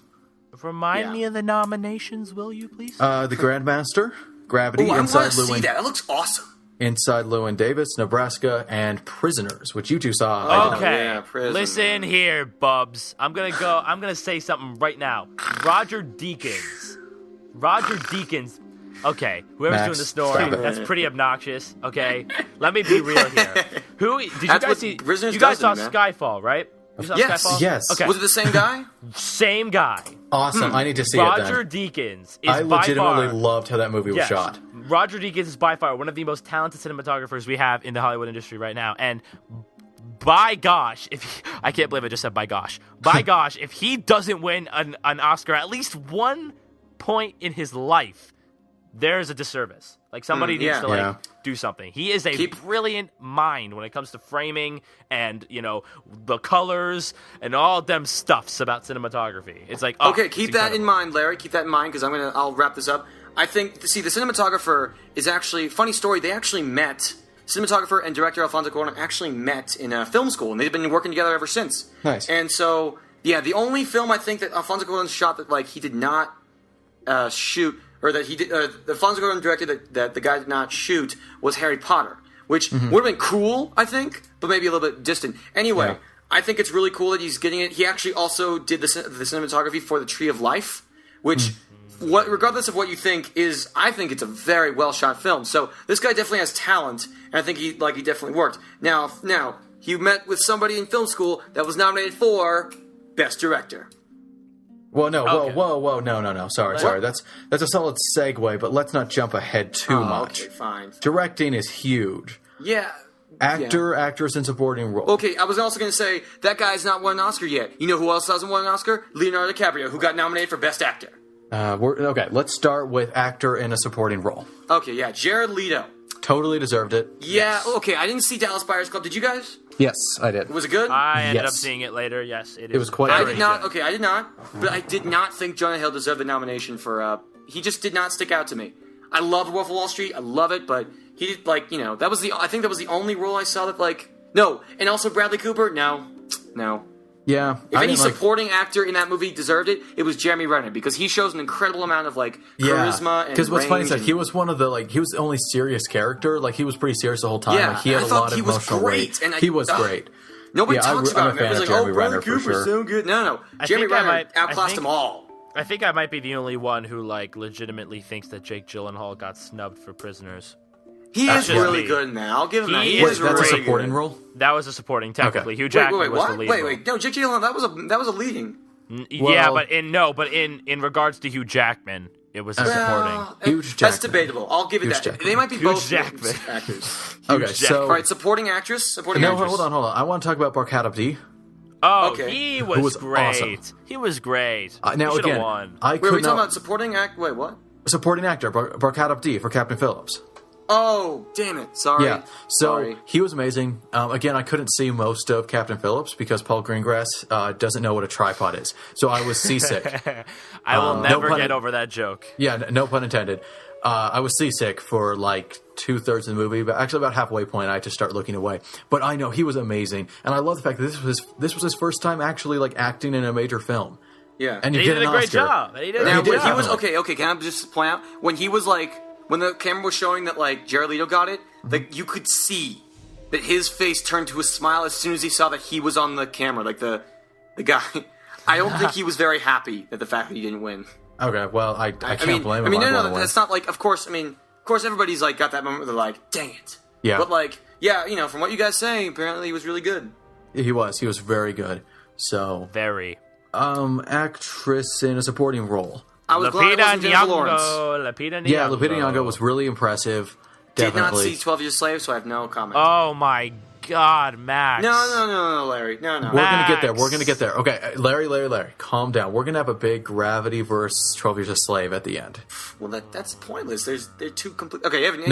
remind Yeah. me of the nominations, will you please? The Grandmaster, Gravity, Ooh, I want to Inside see Llewyn, that. That looks awesome. Inside Llewyn Davis, Nebraska, and Prisoners, which you two saw. I did not. Okay, yeah, Prisoners. listen here, bubs. I'm gonna say something right now. Roger Deakins. Okay, whoever's Max, doing the snoring, stop it. that's pretty obnoxious. Okay, let me be real here. Who did you That's guys what see? Prisoners You guys saw does to me, man. Skyfall, right? You saw Yes, Skyfall? yes. Okay, Was it the same guy? same guy. Awesome. I need to see Roger it then. Deakins is I by legitimately far. loved how that movie was Yes. shot. Roger Deakins is by far one of the most talented cinematographers we have in the Hollywood industry right now. And by gosh, I can't believe I just said by gosh. By gosh, if he doesn't win an Oscar at least one point in his life, there's a disservice. Like somebody needs yeah. to Yeah. do something. He is a Keep- brilliant mind when it comes to framing and the colors and all them stuffs about cinematography. It's like Okay, it's keep that in incredible. mind, Larry. Keep that in mind because I'll wrap this up. I think the cinematographer is actually funny story. They actually met. Cinematographer and director Alfonso Cuarón actually met in a film school, and they've been working together ever since. Nice. And so, yeah, the only film I think that Alfonso Cuarón shot that he did not shoot, or that he did, Alfonso Cuarón directed that the guy did not shoot was Harry Potter, which would have been cool, I think, but maybe a little bit distant. Anyway. Yeah. I think it's really cool that he's getting it. He actually also did the cinematography for The Tree of Life, which, regardless of what you think, I think it's a very well shot film. So this guy definitely has talent, and I think he definitely worked. Now he met with somebody in film school that was nominated for Best Director. Well, no, Okay. whoa, no. Sorry. That's a solid segue, but let's not jump ahead too much. Okay, fine. Directing is huge. Yeah. Actor, actress, and supporting role. Okay, I was also going to say that guy's not won an Oscar yet. You know who else hasn't won an Oscar? Leonardo DiCaprio, who got nominated for Best Actor. Okay, let's start with actor in a supporting role. Okay, yeah, Jared Leto. Totally deserved it. Yeah, okay, I didn't see Dallas Buyers Club. Did you guys? Yes, I did. Was it good? I ended up Yes. seeing it later. Yes, it is. It was quite I good. did not. Okay, I did not. But I did not think Jonah Hill deserved the nomination for. He just did not stick out to me. I love Wolf of Wall Street. I love it, but he did I think that was the only role I saw that no, and also Bradley Cooper. No. Yeah. If any supporting actor in that movie deserved it, it was Jeremy Renner because he shows an incredible amount of charisma and because what's funny is that range he was one of the he was the only serious character. He was pretty serious the whole time. Yeah, he had I a thought lot of he was emotional great, weight. and He was great. Nobody Yeah, talks I'm about a him. fan Everyone's of like, Jeremy Bradley Renner for Cooper's sure. so good. No. I Jeremy think I Renner might- I outclassed think- them all. I think I might be the only one who legitimately thinks that Jake Gyllenhaal got snubbed for Prisoners. He That's is just really me. good in that. I'll give him that. He He is is That's a really supporting good. role. That was a supporting, technically. Okay. Hugh Jackman Wait, was what? the lead. Wait. role. No, Jake Gyllenhaal. That was a leading. Yeah, Well- but in regards to Hugh Jackman, it was a supporting. Huge That's Jackman. debatable. I'll give it Huge that. Jackman. They might be Huge both Jackman. actors. Okay, Jack- so All right, supporting actress. no, hold on. I want to talk about Barkat Abdi. Oh, Okay. he Who was was great. awesome. He was great. Now he should again, have won. I Wait, could are we talking not about supporting act? Wait, what? supporting actor Barkat Abdi for Captain Phillips. Oh, damn it. Sorry. Yeah, so Sorry. he was amazing. Again, I couldn't see most of Captain Phillips because Paul Greengrass doesn't know what a tripod is. So I was seasick. I will never pun- get over that joke. Yeah, no pun intended. I was seasick for 2/3 of the movie, but actually about halfway point, I had to start looking away. But I know he was amazing, and I love the fact that this was his first time actually acting in a major film. Yeah. And He you get did an a great Oscar. job. He did a Now, great when he job. was okay, can I just point out when he was when the camera was showing that Jared Leto got it, you could see that his face turned to a smile as soon as he saw that he was on the camera, the guy. I don't think he was very happy at the fact that he didn't win. Okay, well, I can't blame him. No, that's not of course. Of course, everybody's got that moment where they're dang it. Yeah. But yeah, from what you guys say, apparently he was really good. He was very good. So, Very. actress in a supporting role. I was glad it Lupita wasn't Jennifer Lawrence. Nyong'o. Lupita Nyong'o. Yeah, Lupita Nyong'o was really impressive. Did not Definitely. see 12 Years a Slave, so I have no comment. Oh my God, Max. No, Larry. No. We're gonna get there. Max. We're gonna get there. Okay, Larry, calm down. We're gonna have a big Gravity versus 12 Years a Slave at the end. Well, that's pointless. They're two complete. Okay, anyway.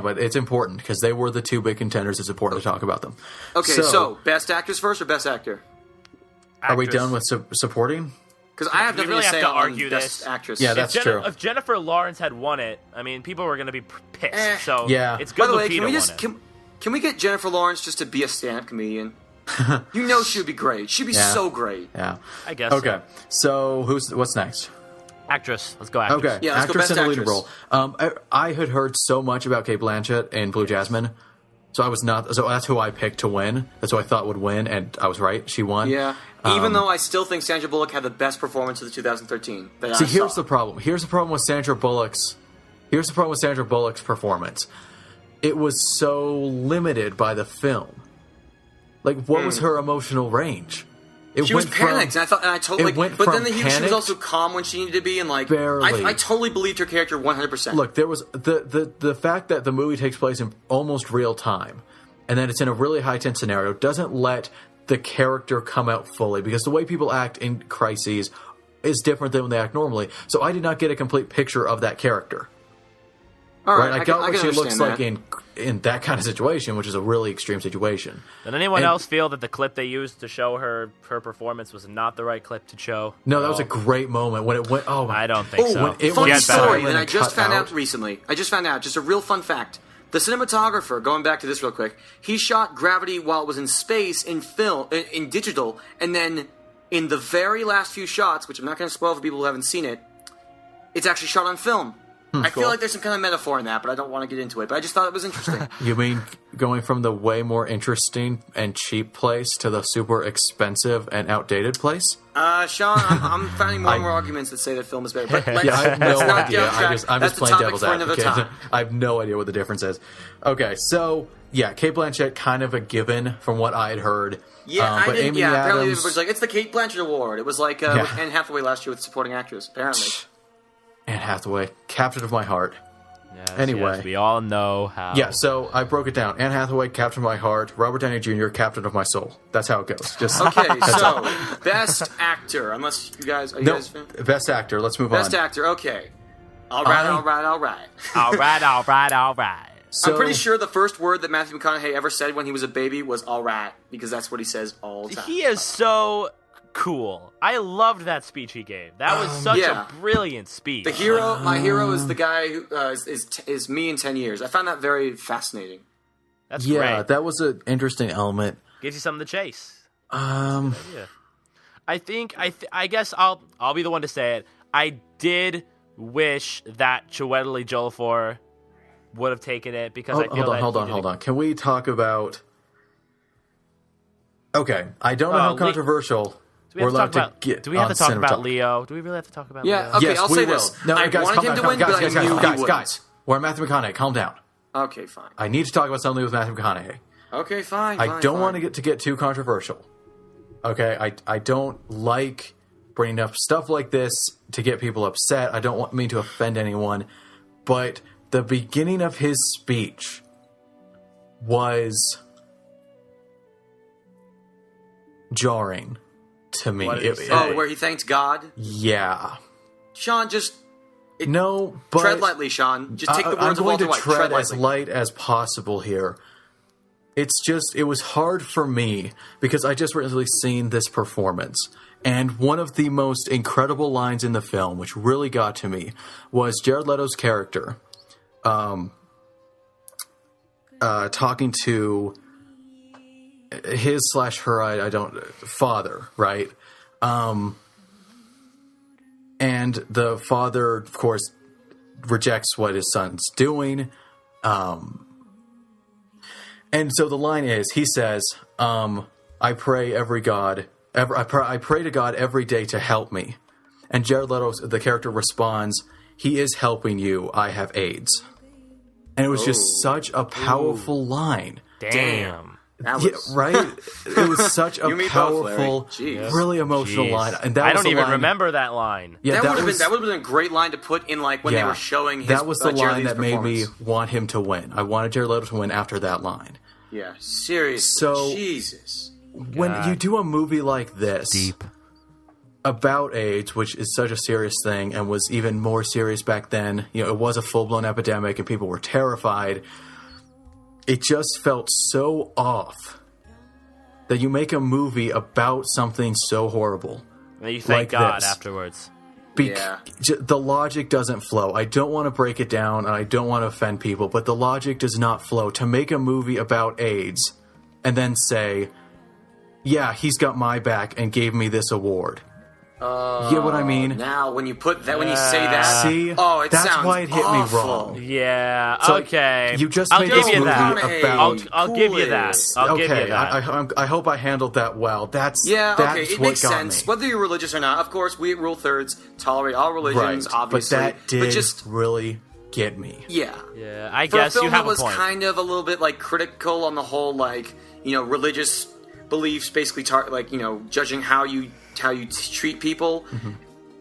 But it's important because they were the two big contenders. It's important to talk about them. Okay, so best actress first or best actor? are we Actress. done with supporting? Because I have We nothing really to have say to on argue best this. actress. Yeah, that's true. If Jennifer Lawrence had won it, people were going to be pissed. Eh. So Yeah. it's By good the way, Lupita can we won just it. can we get Jennifer Lawrence just to be a stand-up comedian? She would be great. She'd be Yeah. so great. Yeah. I guess Okay. So what's next? Actress. Let's go actress. Okay. Yeah, let's go actress best in a leading actress. role. I had heard so much about Kate Blanchett in Blue Jasmine. So I was not. So that's who I picked to win. That's who I thought would win, and I was right. She won. Yeah. Even though I still think Sandra Bullock had the best performance of the 2013. That See, I here's saw. the problem. Here's the problem with Sandra Bullock's. Here's the problem with Sandra Bullock's performance. It was so limited by the film. What was her emotional range? It She was went from- panicked, and I thought, and I totally. it went but from then she was panicked- also calm when she needed to be, and Barely. I totally believed her character 100%. Look, there was the fact that the movie takes place in almost real time, and that it's in a really high tense scenario, doesn't let the character come out fully, because the way people act in crises is different than when they act normally. So I did not get a complete picture of that character. all Right? right, I got can what she looks understand like that. in that kind of situation, which is a really extreme situation. Did anyone And- else feel that the clip they used to show her performance was not the right clip to show? No, that was a great moment when it went. Oh, I don't think so. when it Funny went better. story silent that I and just cut found out recently. Just a real fun fact. The cinematographer, going back to this real quick, he shot Gravity while it was in space in film, in digital, and then in the very last few shots, which I'm not going to spoil for people who haven't seen it, it's actually shot on film. I feel like there's some kind of metaphor in that, but I don't want to get into it. But I just thought it was interesting. You mean going from the way more interesting and cheap place to the super expensive and outdated place? Sean, I'm finding more and more arguments that say that film is better. But let's, Yeah, I have no let's not idea. get off track. I'm That's just the playing topic devil's for another advocate. time. I have no idea what the difference is. Okay, so yeah, Kate Blanchett kind of a given from what I had heard. Yeah, I but didn't. Amy Yeah, apparently Adams, everybody's like, it's the Kate Blanchett Award. It was like with Anne Hathaway last year with supporting actress. Apparently, Anne Hathaway, captain of my heart. Yes, Anyway. yes, we all know how. Yeah, so I broke it down. Anne Hathaway, captain of my heart. Robert Downey Jr., captain of my soul. That's how it goes. Just okay. So best actor, unless you guys are you no, guys best actor. Let's move best on. actor. Okay. All right. all right. So, I'm pretty sure the first word that Matthew McConaughey ever said when he was a baby was "all right" because that's what he says all the time. He is so cool. I loved that speech he gave. That was such a brilliant speech. My hero is the guy who is me in 10 years. I found that very fascinating. That's Yeah, great. that was an interesting element. Gives you something to chase. I guess I'll be the one to say it. I did wish that Chiwetel Ejiofor would have taken it because I feel hold on. Can we talk about? Okay, I don't know how controversial we're allowed to get. Do we have to talk about CinemaTalk. Leo? Do we really have to talk about Yeah, Leo? okay, Yes, I'll we say will. this. No, I guys, wanted him to win, but I knew he wouldn't. guys. We're Matthew McConaughey. Calm down. Okay, fine. I need to talk about something with Matthew McConaughey. Okay, fine. I don't want to get too controversial. Okay, I don't like bringing up stuff like this to get people upset. I don't mean to offend anyone, but the beginning of his speech was jarring to me. What did he say? Where he thanked God? Yeah. Sean, just No, but tread lightly, Sean. Just take the I'm words of going Walter to White. tread as lightly. light as possible here. It's just, it was hard for me because I just recently seen this performance. And one of the most incredible lines in the film, which really got to me, was Jared Leto's character talking to his/her father, right? And the father, of course, rejects what his son's doing. And so the line is, he says, I pray to God every day to help me. And Jared Leto, the character, responds, he is helping you. I have AIDS. And it was just such a powerful line. Damn. That Yeah, was... right? It was such a You and me both, powerful, Larry. Jeez. really emotional Jeez. line. And that I was don't the even line, remember that line. Yeah, that would have been a great line to put in, like, when they were showing his that was the Jared line Leto's that made me performance. want him to win. I wanted Jared Leto to win after that line. Yeah, seriously. So- Jesus. When you do a movie like this about AIDS, which is such a serious thing and was even more serious back then, it was a full-blown epidemic and people were terrified. It just felt so off that you make a movie about something so horrible. And you thank like God this. afterwards. The logic doesn't flow. I don't want to break it down and I don't want to offend people, but the logic does not flow. To make a movie about AIDS and then say, yeah, he's got my back and gave me this award. You get what I mean? Now, when you put that, when you say that, See? it That's sounds why it hit awful. me wrong. Yeah, So, okay. You just I'll made give this you movie that. about... I'll give you that. I'll give you Okay, that. I hope I handled that well. That's Yeah, okay, that's it what makes got sense. me. Whether you're religious or not, of course, we at Rule Thirds tolerate all religions, Right, obviously. but that did just, really get me. yeah. Yeah, I For guess a film you have that was a point. kind of a little bit, like, critical on the whole, like, religious beliefs, basically, judging how you treat people. Mm-hmm.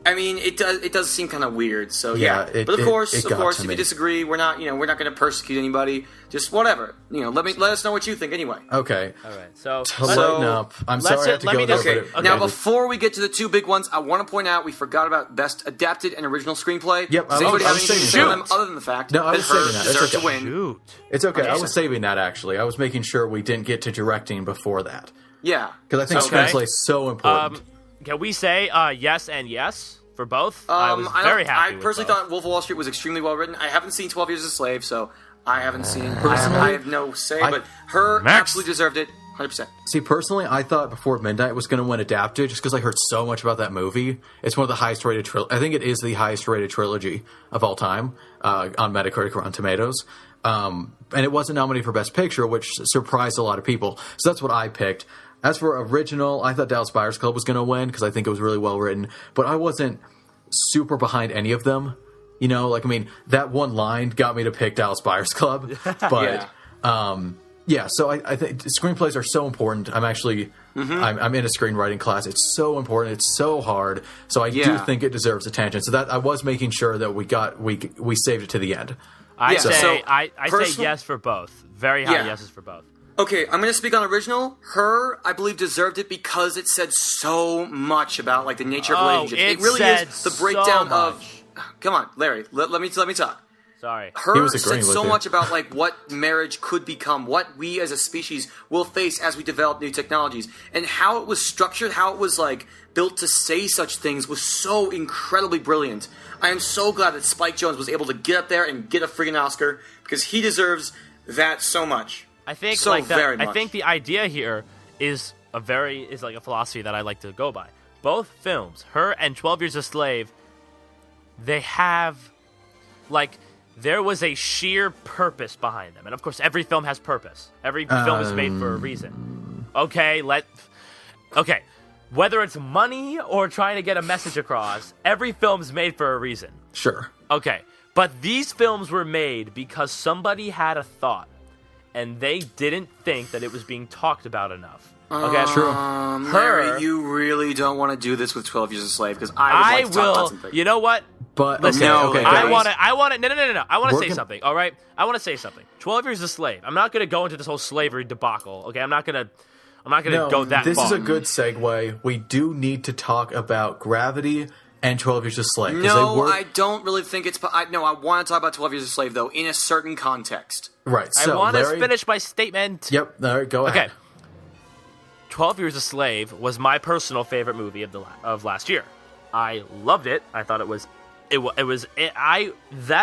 I mean, it does seem kind of weird. So Yeah, yeah, but of course, it got to if me. you disagree, we're not going to persecute anybody. Just whatever. Let us know what you think anyway. Okay. All right, so To lighten up. I'm let's sorry I have to let go me there, just- but Okay, it- now it was- before we get to the two big ones, I want to point out we forgot about Best Adapted and Original Screenplay. Yep, Does I anybody was have anything to say saving on that. them other than the fact No, I that was Her saving that. That's deserved okay. to win? shoot. It's okay. I Okay. was saving that, actually. I was making sure we didn't get to directing before that. Yeah. Because I think Okay. screenplay is so important. Can we say yes and yes for both? I was don't- very happy. I with personally both. thought Wolf of Wall Street was extremely well written. I haven't seen 12 Years a Slave, so I haven't seen. Personally, I have no say, I- but Her Next. absolutely deserved it, 100%. See, personally, I thought Before Midnight was going to win Adapted just because I heard so much about that movie. It's one of the highest rated I think it is the highest rated trilogy of all time on Metacritic, Rotten Tomatoes. And it wasn't nominated for Best Picture, which surprised a lot of people. So that's what I picked. As for original, I thought Dallas Buyers Club was going to win because I think it was really well written. But I wasn't super behind any of them. That one line got me to pick Dallas Buyers Club. But so I think screenplays are so important. I'm actually I'm in a screenwriting class. It's so important. It's so hard. So I do Yeah. think it deserves attention. So that I was making sure that we saved it to the end. I Yeah, say so I say personal- yes for both. Very high Yeah. yeses for both. Okay, I'm going to speak on original. Her, I believe, deserved it because it said so much about like the nature of Oh, relationships. it It really said is the breakdown so of. much. Come on, Larry. Let me talk. Sorry. He Her was said agreeing with so you. much about like what marriage could become, what we as a species will face as we develop new technologies, and how it was structured, how it was like built to say such things was so incredibly brilliant. I am so glad that Spike Jonze was able to get up there and get a friggin' Oscar because he deserves that so much. I think so like that. very much. I think the idea here is like a philosophy that I like to go by. Both films, Her and 12 Years a Slave, they have like there was a sheer purpose behind them, and of course, every film has purpose. Every film is made for a reason. Okay, whether it's money or trying to get a message across, every film's made for a reason. Sure. Okay, but these films were made because somebody had a thought, and they didn't think that it was being talked about enough. Okay, True. Larry, you really don't want to do this with 12 Years a Slave because I would like to talk about something. You know what? But Listen, okay, I guys. want to. No. I want to say Working- something. All right, I want to say something. 12 Years a Slave. I'm not going to go into this whole slavery debacle. Okay, I'm not going to go that this far. is a good segue. We do need to talk about Gravity and 12 Years a Slave. 'cause No, they work- I don't really think it's. I want to talk about 12 Years a Slave though in a certain context. Right. So I want to Larry, finish my statement. Yep. All right, go ahead. Okay. 12 Years a Slave was my personal favorite movie of last year. I loved it. I thought that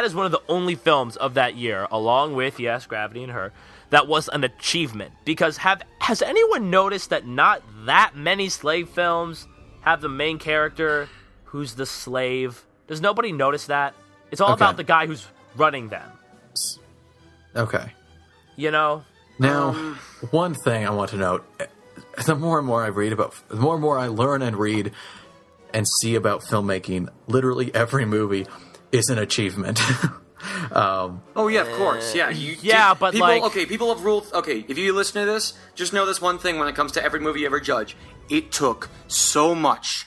is one of the only films of that year, along with, yes, Gravity and Her, that was an achievement. Because has anyone noticed that not that many slave films have the main character who's the slave? Does nobody notice that? It's all Okay. about the guy who's running them. Okay. You know? Now, one thing I want to note: the more and more I read about, the more and more I learn and read and see about filmmaking, literally every movie is an achievement. Oh yeah, of course. Yeah, but people, like- okay, people have ruled. Okay, if you listen to this, just know this one thing: when it comes to every movie you ever judge, it took so much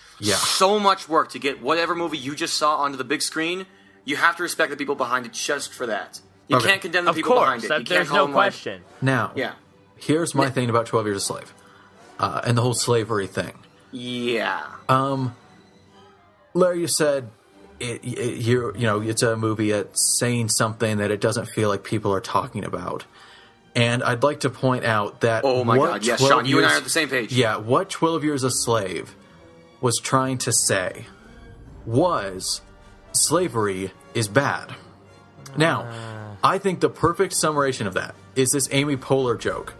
work to get whatever movie you just saw onto the big screen. You have to respect the people behind it just for that. You Okay. can't condemn the Of people behind course, it. You can't there's call no them, like- question. Now, Yeah. here's my thing about 12 Years a Slave and the whole slavery thing. Yeah. Larry, you said it's a movie that's saying something that it doesn't feel like people are talking about. And I'd like to point out that Oh my what God! Yes, 12 Sean, you and I Years- are on the same page. Yeah, what 12 Years a Slave was trying to say was slavery is bad. Now, I think the perfect summation of that is this Amy Poehler joke.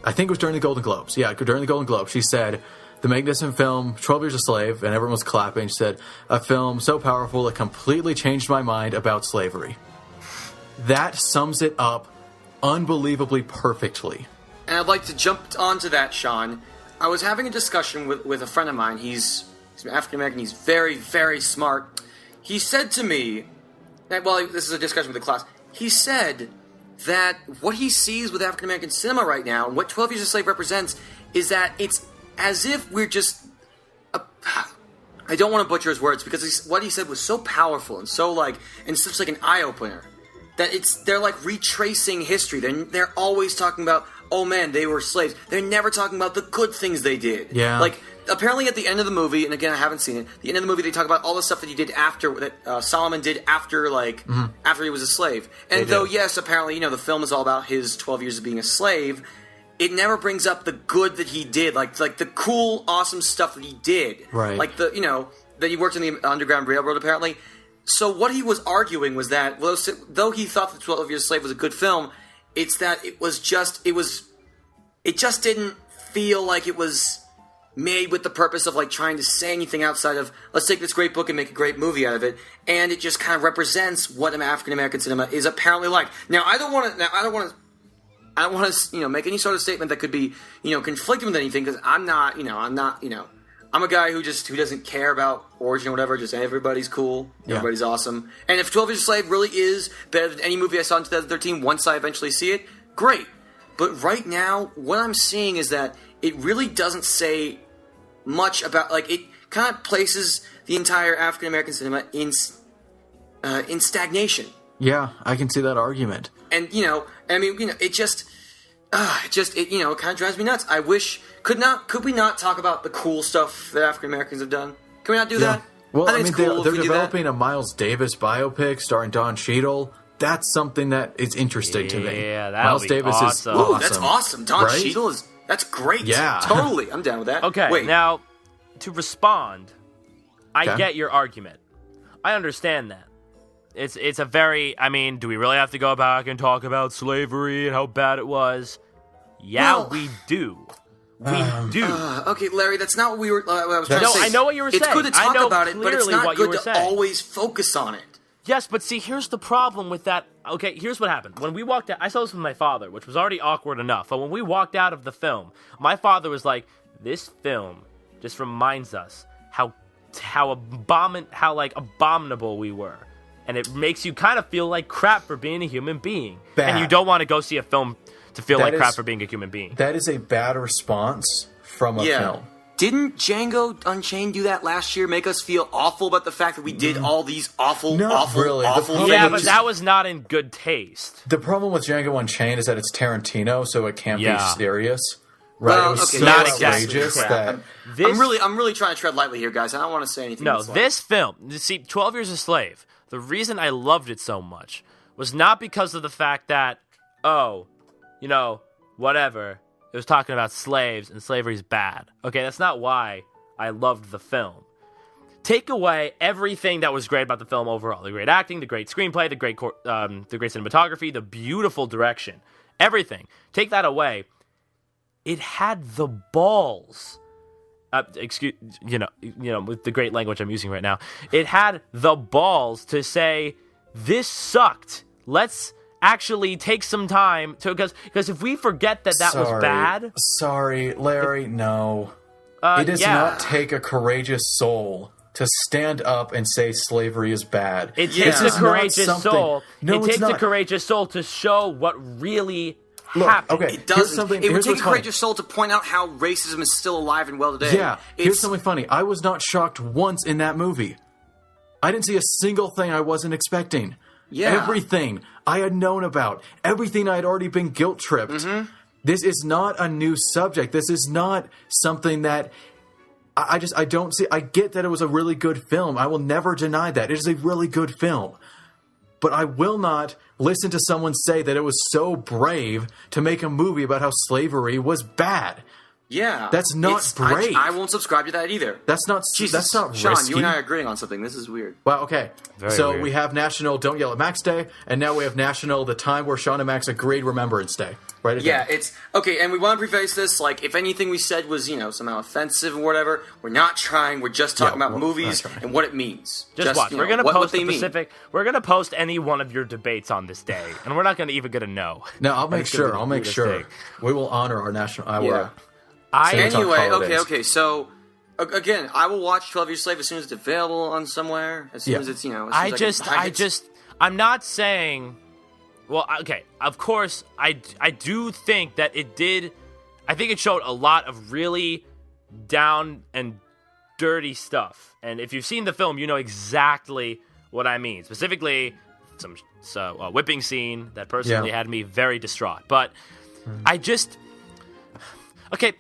I think it was during the Golden Globes. Yeah, during the Golden Globes. She said, the magnificent film 12 Years a Slave, and everyone was clapping. She said, a film so powerful it completely changed my mind about slavery. That sums it up unbelievably perfectly. And I'd like to jump onto that, Sean. I was having a discussion with a friend of mine. He's African American. He's very, very smart. He said to me, well, this is a discussion with the class. He said that what he sees with African American cinema right now, and what 12 Years a Slave represents, is that it's as if we're just. I don't want to butcher his words because what he said was so powerful and so and such like an eye opener. That they're like retracing history. They're always talking about, oh man, they were slaves. They're never talking about the good things they did. Yeah. Like apparently at the end of the movie, and again I haven't seen it. The end of the movie they talk about all the stuff that he did after that Solomon did after after he was a slave. And though yes, apparently the film is all about his 12 years of being a slave, it never brings up the good that he did, like the cool, awesome stuff that he did. Right. Like that he worked in the Underground Railroad apparently. So what he was arguing was that, though he thought that 12 Years a Slave was a good film, it's that it just didn't feel like it was made with the purpose of trying to say anything outside of let's take this great book and make a great movie out of it, and it just kind of represents what African American cinema is apparently like. Now I don't want to make any sort of statement that could be conflicting with anything because I'm a guy who doesn't care about origin or whatever. Just everybody's cool, everybody's awesome. And if 12 Years a Slave really is better than any movie I saw in 2013, once I eventually see it, great. But right now, what I'm seeing is that it really doesn't say much about it kind of places the entire African American cinema in stagnation. Yeah, I can see that argument. And it just kind of drives me nuts. I wish could we not talk about the cool stuff that African Americans have done? Can we not do that? Well, I think it's cool they're if we do that. developing a Miles Davis biopic starring Don Cheadle. that's something that is interesting to me. Yeah, that'll Miles be Davis awesome. is Ooh, awesome. that's awesome. Don right? Cheadle is... That's great. Yeah. Totally. I'm down with that. Okay, Wait. now, to respond, I Okay. get your argument. I understand that. It's a very... I mean, do we really have to go back and talk about slavery and how bad it was? Yeah, Well- we do. We do. Okay, Larry, that's not what we were... I was trying No, to say. I know what you were It's saying. good to I talk know about it, but it's clearly not what you good were to saying. always focus on it. Yes, but see, here's the problem with that. Okay, here's what happened. When we walked out, I saw this with my father, which was already awkward enough. But when we walked out of the film, my father was like, "This film just reminds us how abominable we were, and it makes you kind of feel like crap for being a human being, Bad. and you don't want to go see a film to feel That like crap is- for being a human being." That is a bad response from a film. Didn't Django Unchained do that last year? Make us feel awful about the fact that we did all these awful, Not awful, really. The awful problem Yeah, things? but that was not in good taste. The problem with Django Unchained is that it's Tarantino, so it can't Yeah. be serious. Right? Well, it was okay, so not exactly. outrageous Crap. that... I'm really trying to tread lightly here, guys. I don't want to say anything. No, that's like- this film, you see, 12 Years a Slave, the reason I loved it so much was not because of the fact that, whatever, it was talking about slaves and slavery's bad. Okay, that's not why I loved the film. Take away everything that was great about the film overall. The great acting, the great screenplay, the great cinematography, the beautiful direction. Everything. Take that away. It had the balls. With the great language I'm using right now, it had the balls to say, "This sucked. Let's actually take some time to..." Because if we forget that was bad... Sorry, Larry, no. It does not take a courageous soul to stand up and say slavery is bad. It Yeah. takes This a is not courageous something- soul. No, it it's takes a not. courageous soul to show what really Look, happened. okay. It doesn't. something- It would here's take a what's funny. courageous soul to point out how racism is still alive and well today. Yeah, here's something funny. I was not shocked once in that movie. I didn't see a single thing I wasn't expecting. Yeah. Everything I had known about, everything I had already been guilt tripped. Mm-hmm. This is not a new subject. This is not something that I don't see. I get that it was a really good film. I will never deny that. It is a really good film. But I will not listen to someone say that it was so brave to make a movie about how slavery was bad. Yeah. That's not brave. I won't subscribe to that either. That's not. Jesus. That's not Sean, risky. you and I are agreeing on something. This is weird. Well, okay. Very so weird. we have National Don't Yell at Max Day, and now we have National the time where Sean and Max agreed Remembrance Day. Write it Yeah, down. it's okay, and we want to preface this like if anything we said was somehow offensive or whatever, we're not trying. We're just talking Yeah, about we're movies not trying. and what it means. Just watch. We're gonna what post they a mean. specific. We're gonna post any one of your debates on this day, and we're not gonna even gonna know. No, I'll make It's gonna be sure. the I'll make weirdest sure. thing. We will honor our national. Yeah. I Cinematalk Anyway, holidays. okay. So again, I will watch 12 Years a Slave as soon as it's available on somewhere. As soon Yeah. as it's as soon I as can just, I'm not saying. Well, okay, of course, I do think that it did. I think it showed a lot of really down and dirty stuff. And if you've seen the film, you know exactly what I mean. Specifically, some whipping scene that personally Yeah. had me very distraught. But I just, okay,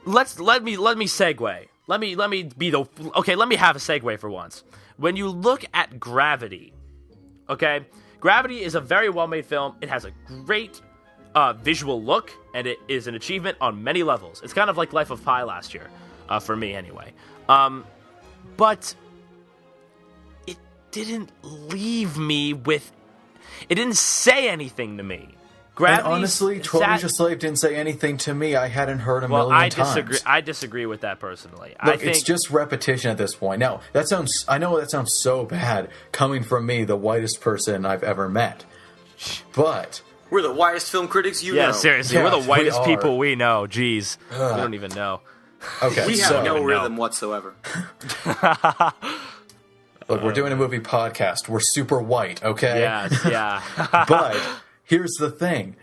let me segue. Let me have a segue for once. When you look at Gravity, okay, Gravity is a very well-made film. It has a great visual look, and it is an achievement on many levels. It's kind of like Life of Pi last year, for me anyway. But it didn't leave me with... It didn't say anything to me. And Gravity honestly, 12 Years a Slave didn't say anything to me. I hadn't heard a million times. I disagree with that personally. Look, I think it's just repetition at this point. Now, I know that sounds so bad coming from me, the whitest person I've ever met. But We're the whitest film critics you yeah, know. seriously, Yeah, we're the we whitest are. people we know. Jeez, we don't even know. okay, We have so no no. rhythm whatsoever. look, we're doing a movie podcast. We're super white, okay? Yes, yeah. But here's the thing.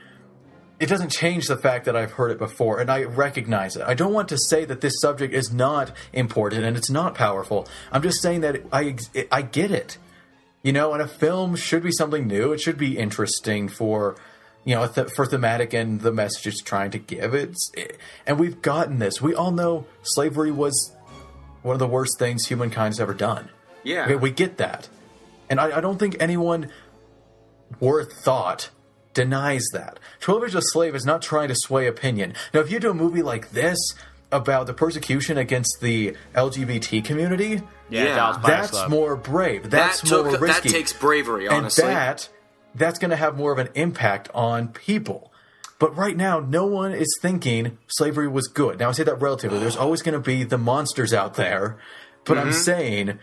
It doesn't change the fact that I've heard it before, and I recognize it. I don't want to say that this subject is not important and it's not powerful. I'm just saying that I get it. And a film should be something new. It should be interesting for, for thematic and the message it's trying to give. And we've gotten this. We all know slavery was one of the worst things humankind has ever done. Yeah. Okay, we get that. And I don't think anyone worth thought denies that. 12 Years a Slave is not trying to sway opinion. Now, if you do a movie like this about the persecution against the LGBT community, Dallas Buyers that's Club. more brave. That's more risky. That takes bravery, honestly. And that's going to have more of an impact on people. But right now, no one is thinking slavery was good. Now, I say that relatively. There's always going to be the monsters out there. But I'm saying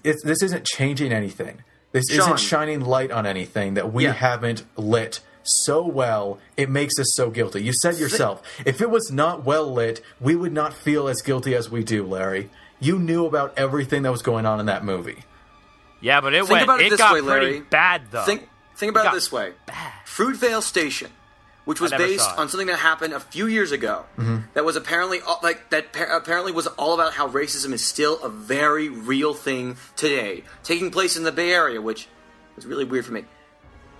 this isn't changing anything. This isn't shining light on anything that we haven't lit so well. It makes us so guilty. You said yourself, if it was not well lit, we would not feel as guilty as we do, Larry. You knew about everything that was going on in that movie. Yeah, but it Think about it this got way, pretty Larry. bad, though. Think about it this way. Fruitvale Station, which was based on something that happened a few years ago, that was apparently was all about how racism is still a very real thing today, taking place in the Bay Area, which was really weird for me.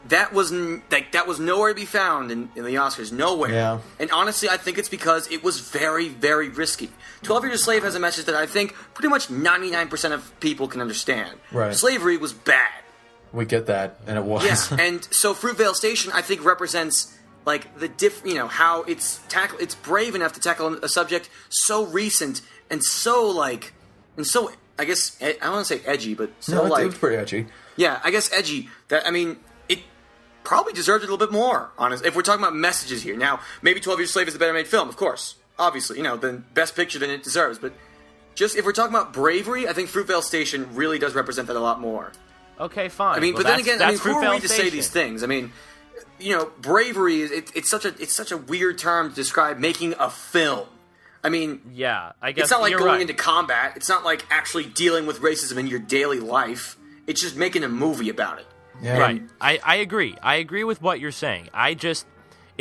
That was nowhere to be found in the Oscars, nowhere. Yeah. And honestly, I think it's because it was very, very risky. 12 Years a Slave has a message that I think pretty much 99% of people can understand. Right. Slavery was bad. We get that, and it was. Yeah, and so Fruitvale Station, I think, represents like the how it's brave enough to tackle a subject so recent and so I guess I don't want to say edgy, but so it was pretty edgy. Yeah, I guess edgy. That it probably deserved it a little bit more. Honest, if we're talking about messages here, now maybe 12 Years a Slave is the better made film, of course, obviously, the best picture than it deserves. But just if we're talking about bravery, I think Fruitvale Station really does represent that a lot more. Okay, fine. But then again, who are we to say these things? Bravery it's such a weird term to describe making a film. Yeah, I guess it's not like you're going right. into combat. It's not like actually dealing with racism in your daily life. It's just making a movie about it. Yeah. Right. I agree. I agree with what you're saying. It's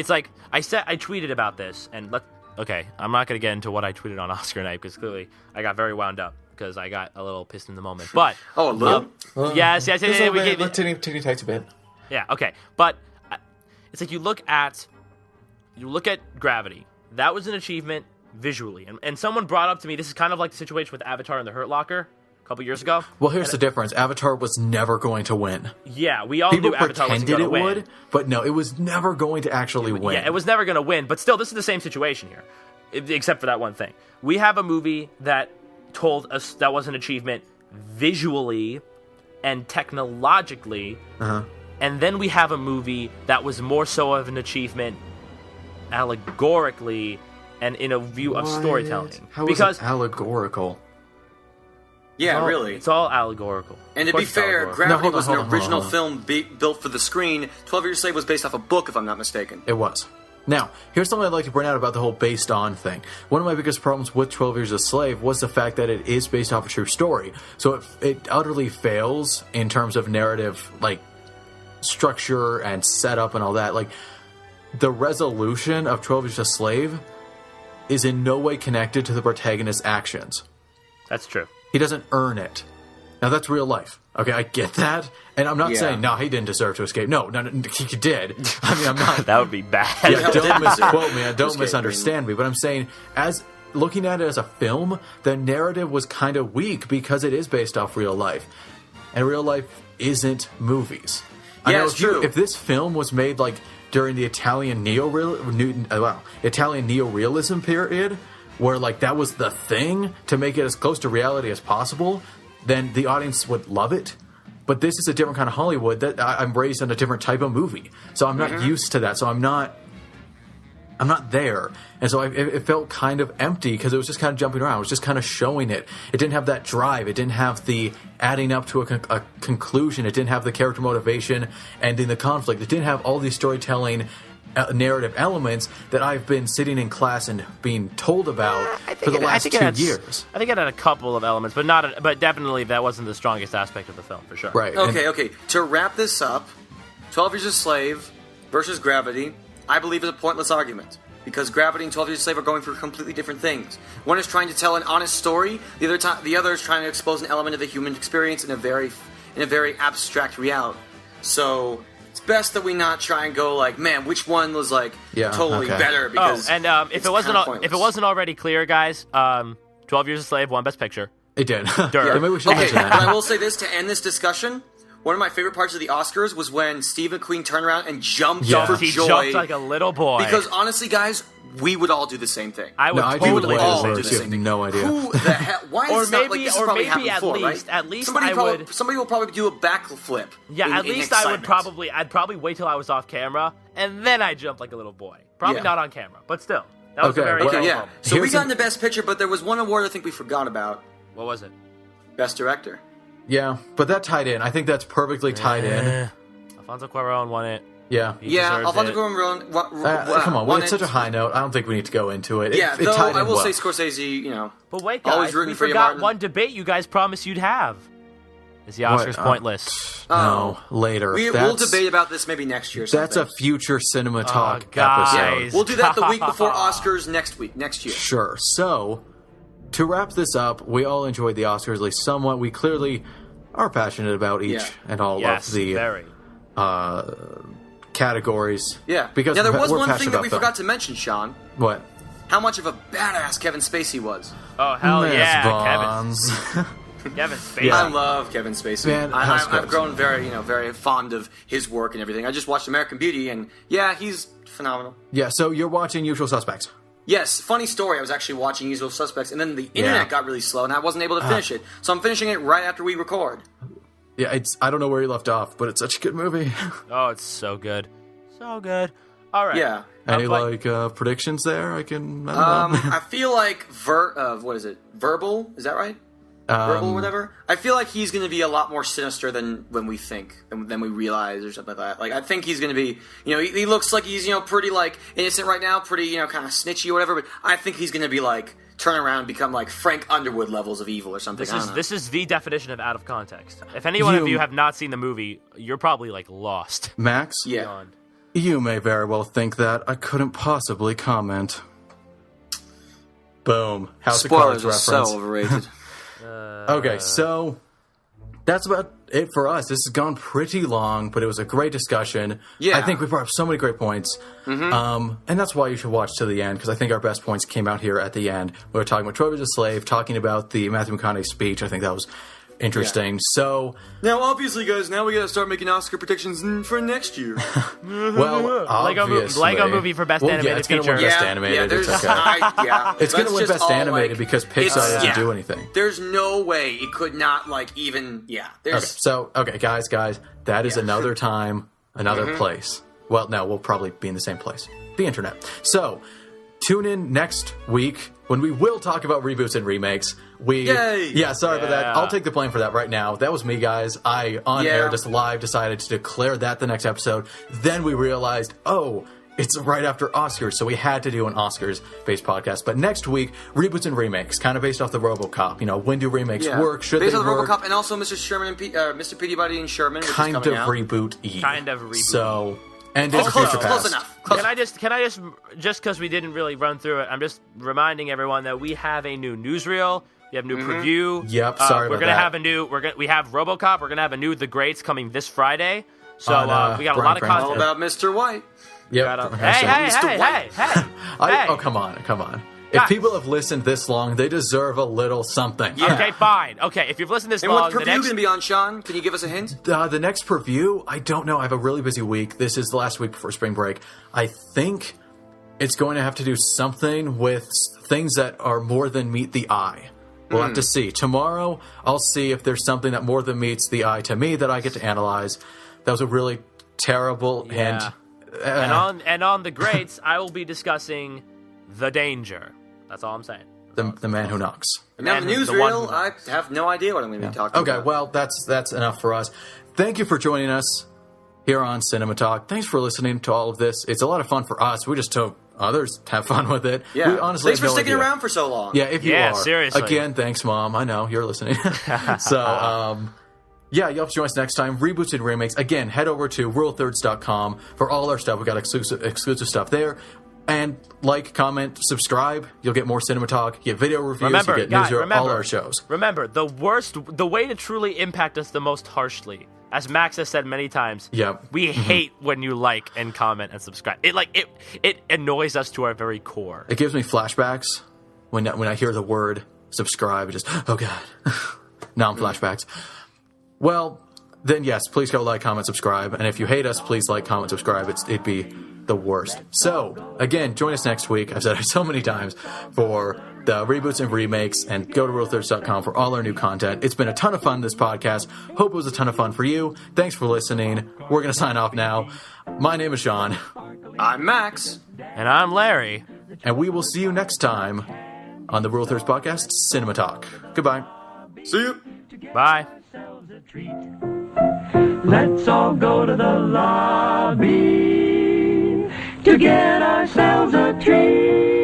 like I tweeted about this, and okay, I'm not going to get into what I tweeted on Oscar night because clearly I got very wound up because I got a little pissed in the moment. But a little. Yes. Just a little bit. Teeny tiny bit. Yeah. Okay. But it's like you look at Gravity. That was an achievement visually, and someone brought up to me this is kind of like the situation with Avatar and the Hurt Locker a couple years ago. Well, here's the difference. Avatar was never going to win. Yeah, we all People knew Avatar wasn't pretended going to it win. would, but no, it was never going to actually win. Yeah, it was never going to win. But still, this is the same situation here, except for that one thing. We have a movie that told us that was an achievement visually and technologically, and then we have a movie that was more so of an achievement allegorically and in a view of storytelling. How is it allegorical? Yeah, really. It's all allegorical. And to be fair, Gravity was an original film built for the screen. 12 Years a Slave was based off a book, if I'm not mistaken. It was. Now, here's something I'd like to bring out about the whole based on thing. One of my biggest problems with 12 Years a Slave was the fact that it is based off a true story. So it utterly fails in terms of narrative, structure and setup and all that. The resolution of 12 Years a Slave is in no way connected to the protagonist's actions. That's true. He doesn't earn it. Now, that's real life. Okay, I get that. And I'm not saying, no, he didn't deserve to escape. No, he did. I'm not. That would be bad. Yeah, don't misquote me. Don't misunderstand me. But I'm saying, as looking at it as a film, the narrative was kind of weak because it is based off real life. And real life isn't movies. I know it's true. If this film was made, during the Italian neorealism period, where that was the thing to make it as close to reality as possible, then the audience would love it. But this is a different kind of Hollywood that I'm raised on a different type of movie, so I'm not used to that. So I'm not there, and so it felt kind of empty because it was just kind of jumping around. It was just kind of showing it. It didn't have that drive. It didn't have the adding up to a conclusion. It didn't have the character motivation, ending the conflict. It didn't have all these storytelling narrative elements that I've been sitting in class and being told about for the last 2 years. I think it had a couple of elements, but but definitely that wasn't the strongest aspect of the film, for sure. Right. Okay. To wrap this up, 12 Years a Slave versus Gravity, I believe is a pointless argument. Because Gravity and 12 Years a Slave are going for completely different things. One is trying to tell an honest story, the other is trying to expose an element of the human experience in a very abstract reality. So it's best that we not try and go man, which one was totally better? Because if it wasn't already clear, guys, 12 Years a Slave won Best Picture. It did. Yeah. Maybe we should mention that. But I will say this to end this discussion: one of my favorite parts of the Oscars was when Steve McQueen turned around and jumped for He joy. jumped like a little boy. Because honestly, guys, we would all do the same thing. I would No, I totally do all it do way the worse. You same have thing. no idea. Who the hell? Why is Or this not like maybe- this has or probably maybe happened at before, least- right? at least I would- Somebody will probably do a backflip. Yeah, in- at in least I would excitement. I'd probably wait till I was off camera, and then I'd jump like a little boy. Probably Yeah. not on camera, but still. That was Okay, a very well- Okay, cool yeah. moment. So we Here's got an- into Best Picture, but there was one award I think we forgot about. What was it? Best Director. Yeah, but that tied in. I think that's perfectly tied in. Alfonso Cuarón won it. Yeah. He Yeah, deserves Alfonso it. Cuarón. Come on, we're at such a high note. I don't think we need to go into it. Yeah, it though tied I in will well. say Scorsese, you know. But wait, Always guys, rooting we for you, forgot Martin. one debate you guys promised you'd have. Is the What? Oscars pointless? No, later. We'll That's- debate about this maybe next year. Or That's a something. future Cinema Talk guys. episode. We'll do that the week before Oscars next year. Sure. So, to wrap this up, we all enjoyed the Oscars, at least somewhat. We clearly are passionate about each Yeah. and all Yes, of the very. categories. Yeah. Because now there we're was one passionate thing that about we them. forgot to mention, Sean. What? How much of a badass Kevin Spacey was. Oh hell Miss yeah, Bonds. Kevin Spacey. Yeah. I love Kevin Spacey. Man, that's I've good. grown very fond of his work and everything. I just watched American Beauty, and yeah, he's phenomenal. Yeah, so you're watching Usual Suspects. Yes, funny story. I was actually watching Usual Suspects, and then the internet got really slow, and I wasn't able to finish it. So I'm finishing it right after we record. Yeah, I don't know where you left off, but it's such a good movie. Oh, it's so good. So good. All right. Yeah. Any But- predictions there? I don't know. I feel like what is it? Verbal? Is that right? Verbal or whatever. I feel like he's going to be a lot more sinister than when we think, than we realize, or something like that. Like I think he's going to be, he looks like he's pretty like innocent right now, pretty kind of snitchy or whatever. But I think he's going to be like turn around and become like Frank Underwood levels of evil or something. This is the definition of out of context. If any one of You- you have not seen the movie, you're probably like lost. Max? Yeah. Beyond. You may very well think that. I couldn't possibly comment. Boom. House of Cards Spoilers are reference. so overrated. Okay, so that's about it for us. This has gone pretty long, but it was a great discussion. Yeah. I think we brought up so many great points. And that's why you should watch to the end, because I think our best points came out here at the end. We were talking about Troy was a Slave, talking about the Matthew McConaughey speech. I think that was interesting. So, Now, obviously, guys, now we got to start making Oscar predictions for next year. well, obviously. Lego movie for Best Animated it's gonna Feature. win Best Animated. there's It's okay. It's going to Let's win just Best all, Animated like, because Pixar it's- doesn't yeah. do anything. There's no way it could not even. Yeah, there's. Okay, guys, that is another time, another place. Well, no, we'll probably be in the same place. The internet. So, tune in next week when we will talk about reboots and remakes. Yay! Yeah, sorry about that. Yeah. I'll take the blame for that right now. That was me, guys. I, on air, just live, decided to declare that the next episode. Then we realized, it's right after Oscars, so we had to do an Oscars-based podcast. But next week, reboots and remakes, kind of based off the RoboCop. When do remakes work? Should Based they on the work? RoboCop and also Mr. Sherman and Mr. Peabody and Sherman, which Kind is of coming out. reboot-y. Kind of reboot. So, and it's a Close, future close past. enough. Can I just because we didn't really run through it, I'm just reminding everyone that we have a new newsreel. We have a new preview. Yep, sorry we're about gonna that. have a new. We have RoboCop. We're gonna have a new The Greats coming this Friday. So On, we got a Brian lot of Cranston. All content. about Mr. White. Yep. Hey! Oh, come on. If Guys. people have listened this long, they deserve a little something. Okay, fine. Okay, if you've listened this And long, what's the preview next going to be on, Sean? Can you give us a hint? The next preview, I don't know. I have a really busy week. This is the last week before spring break. I think it's going to have to do something with things that are more than meet the eye. We'll have to see. Tomorrow, I'll see if there's something that more than meets the eye to me that I get to analyze. That was a really terrible hint. and on the Greats, I will be discussing The Danger. That's all I'm saying. The man who knocks. Now, the And the one newsreel, who I have no idea what I'm going to be talking Okay, about. well, that's enough for us. Thank you for joining us here on Cinema Talk. Thanks for listening to all of this. It's a lot of fun for us. We just hope others have fun with it. Yeah. We honestly Thanks have for no sticking idea. around for so long. Yeah, if you Yeah, are. seriously. Again, thanks, Mom. I know you're listening. So, yeah, you'll have to join us next time. Reboots and remakes. Again, head over to ruralthirds.com for all our stuff. We got exclusive stuff there. And like, comment, subscribe. You'll get more Cinema Talk. Get video reviews. Remember, you get guys, news, all our shows. Remember, the way to truly impact us the most harshly, as Max has said many times, Yep. we hate when you like and comment and subscribe. It annoys us to our very core. It gives me flashbacks when I hear the word subscribe. It just, oh God. Now I'm flashbacks. Well, then yes, please go like, comment, subscribe. And if you hate us, please like, comment, subscribe. It'd be the worst. So, again, join us next week. I've said it so many times for the reboots and remakes, and go to RealThirds.com for all our new content. It's been a ton of fun, this podcast. Hope it was a ton of fun for you. Thanks for listening. We're going to sign off now. My name is Sean. I'm Max. And I'm Larry. And we will see you next time on the Real Thirds Podcast, CinemaTalk. Goodbye. See you. Bye. Let's all go to the lobby to get ourselves a treat.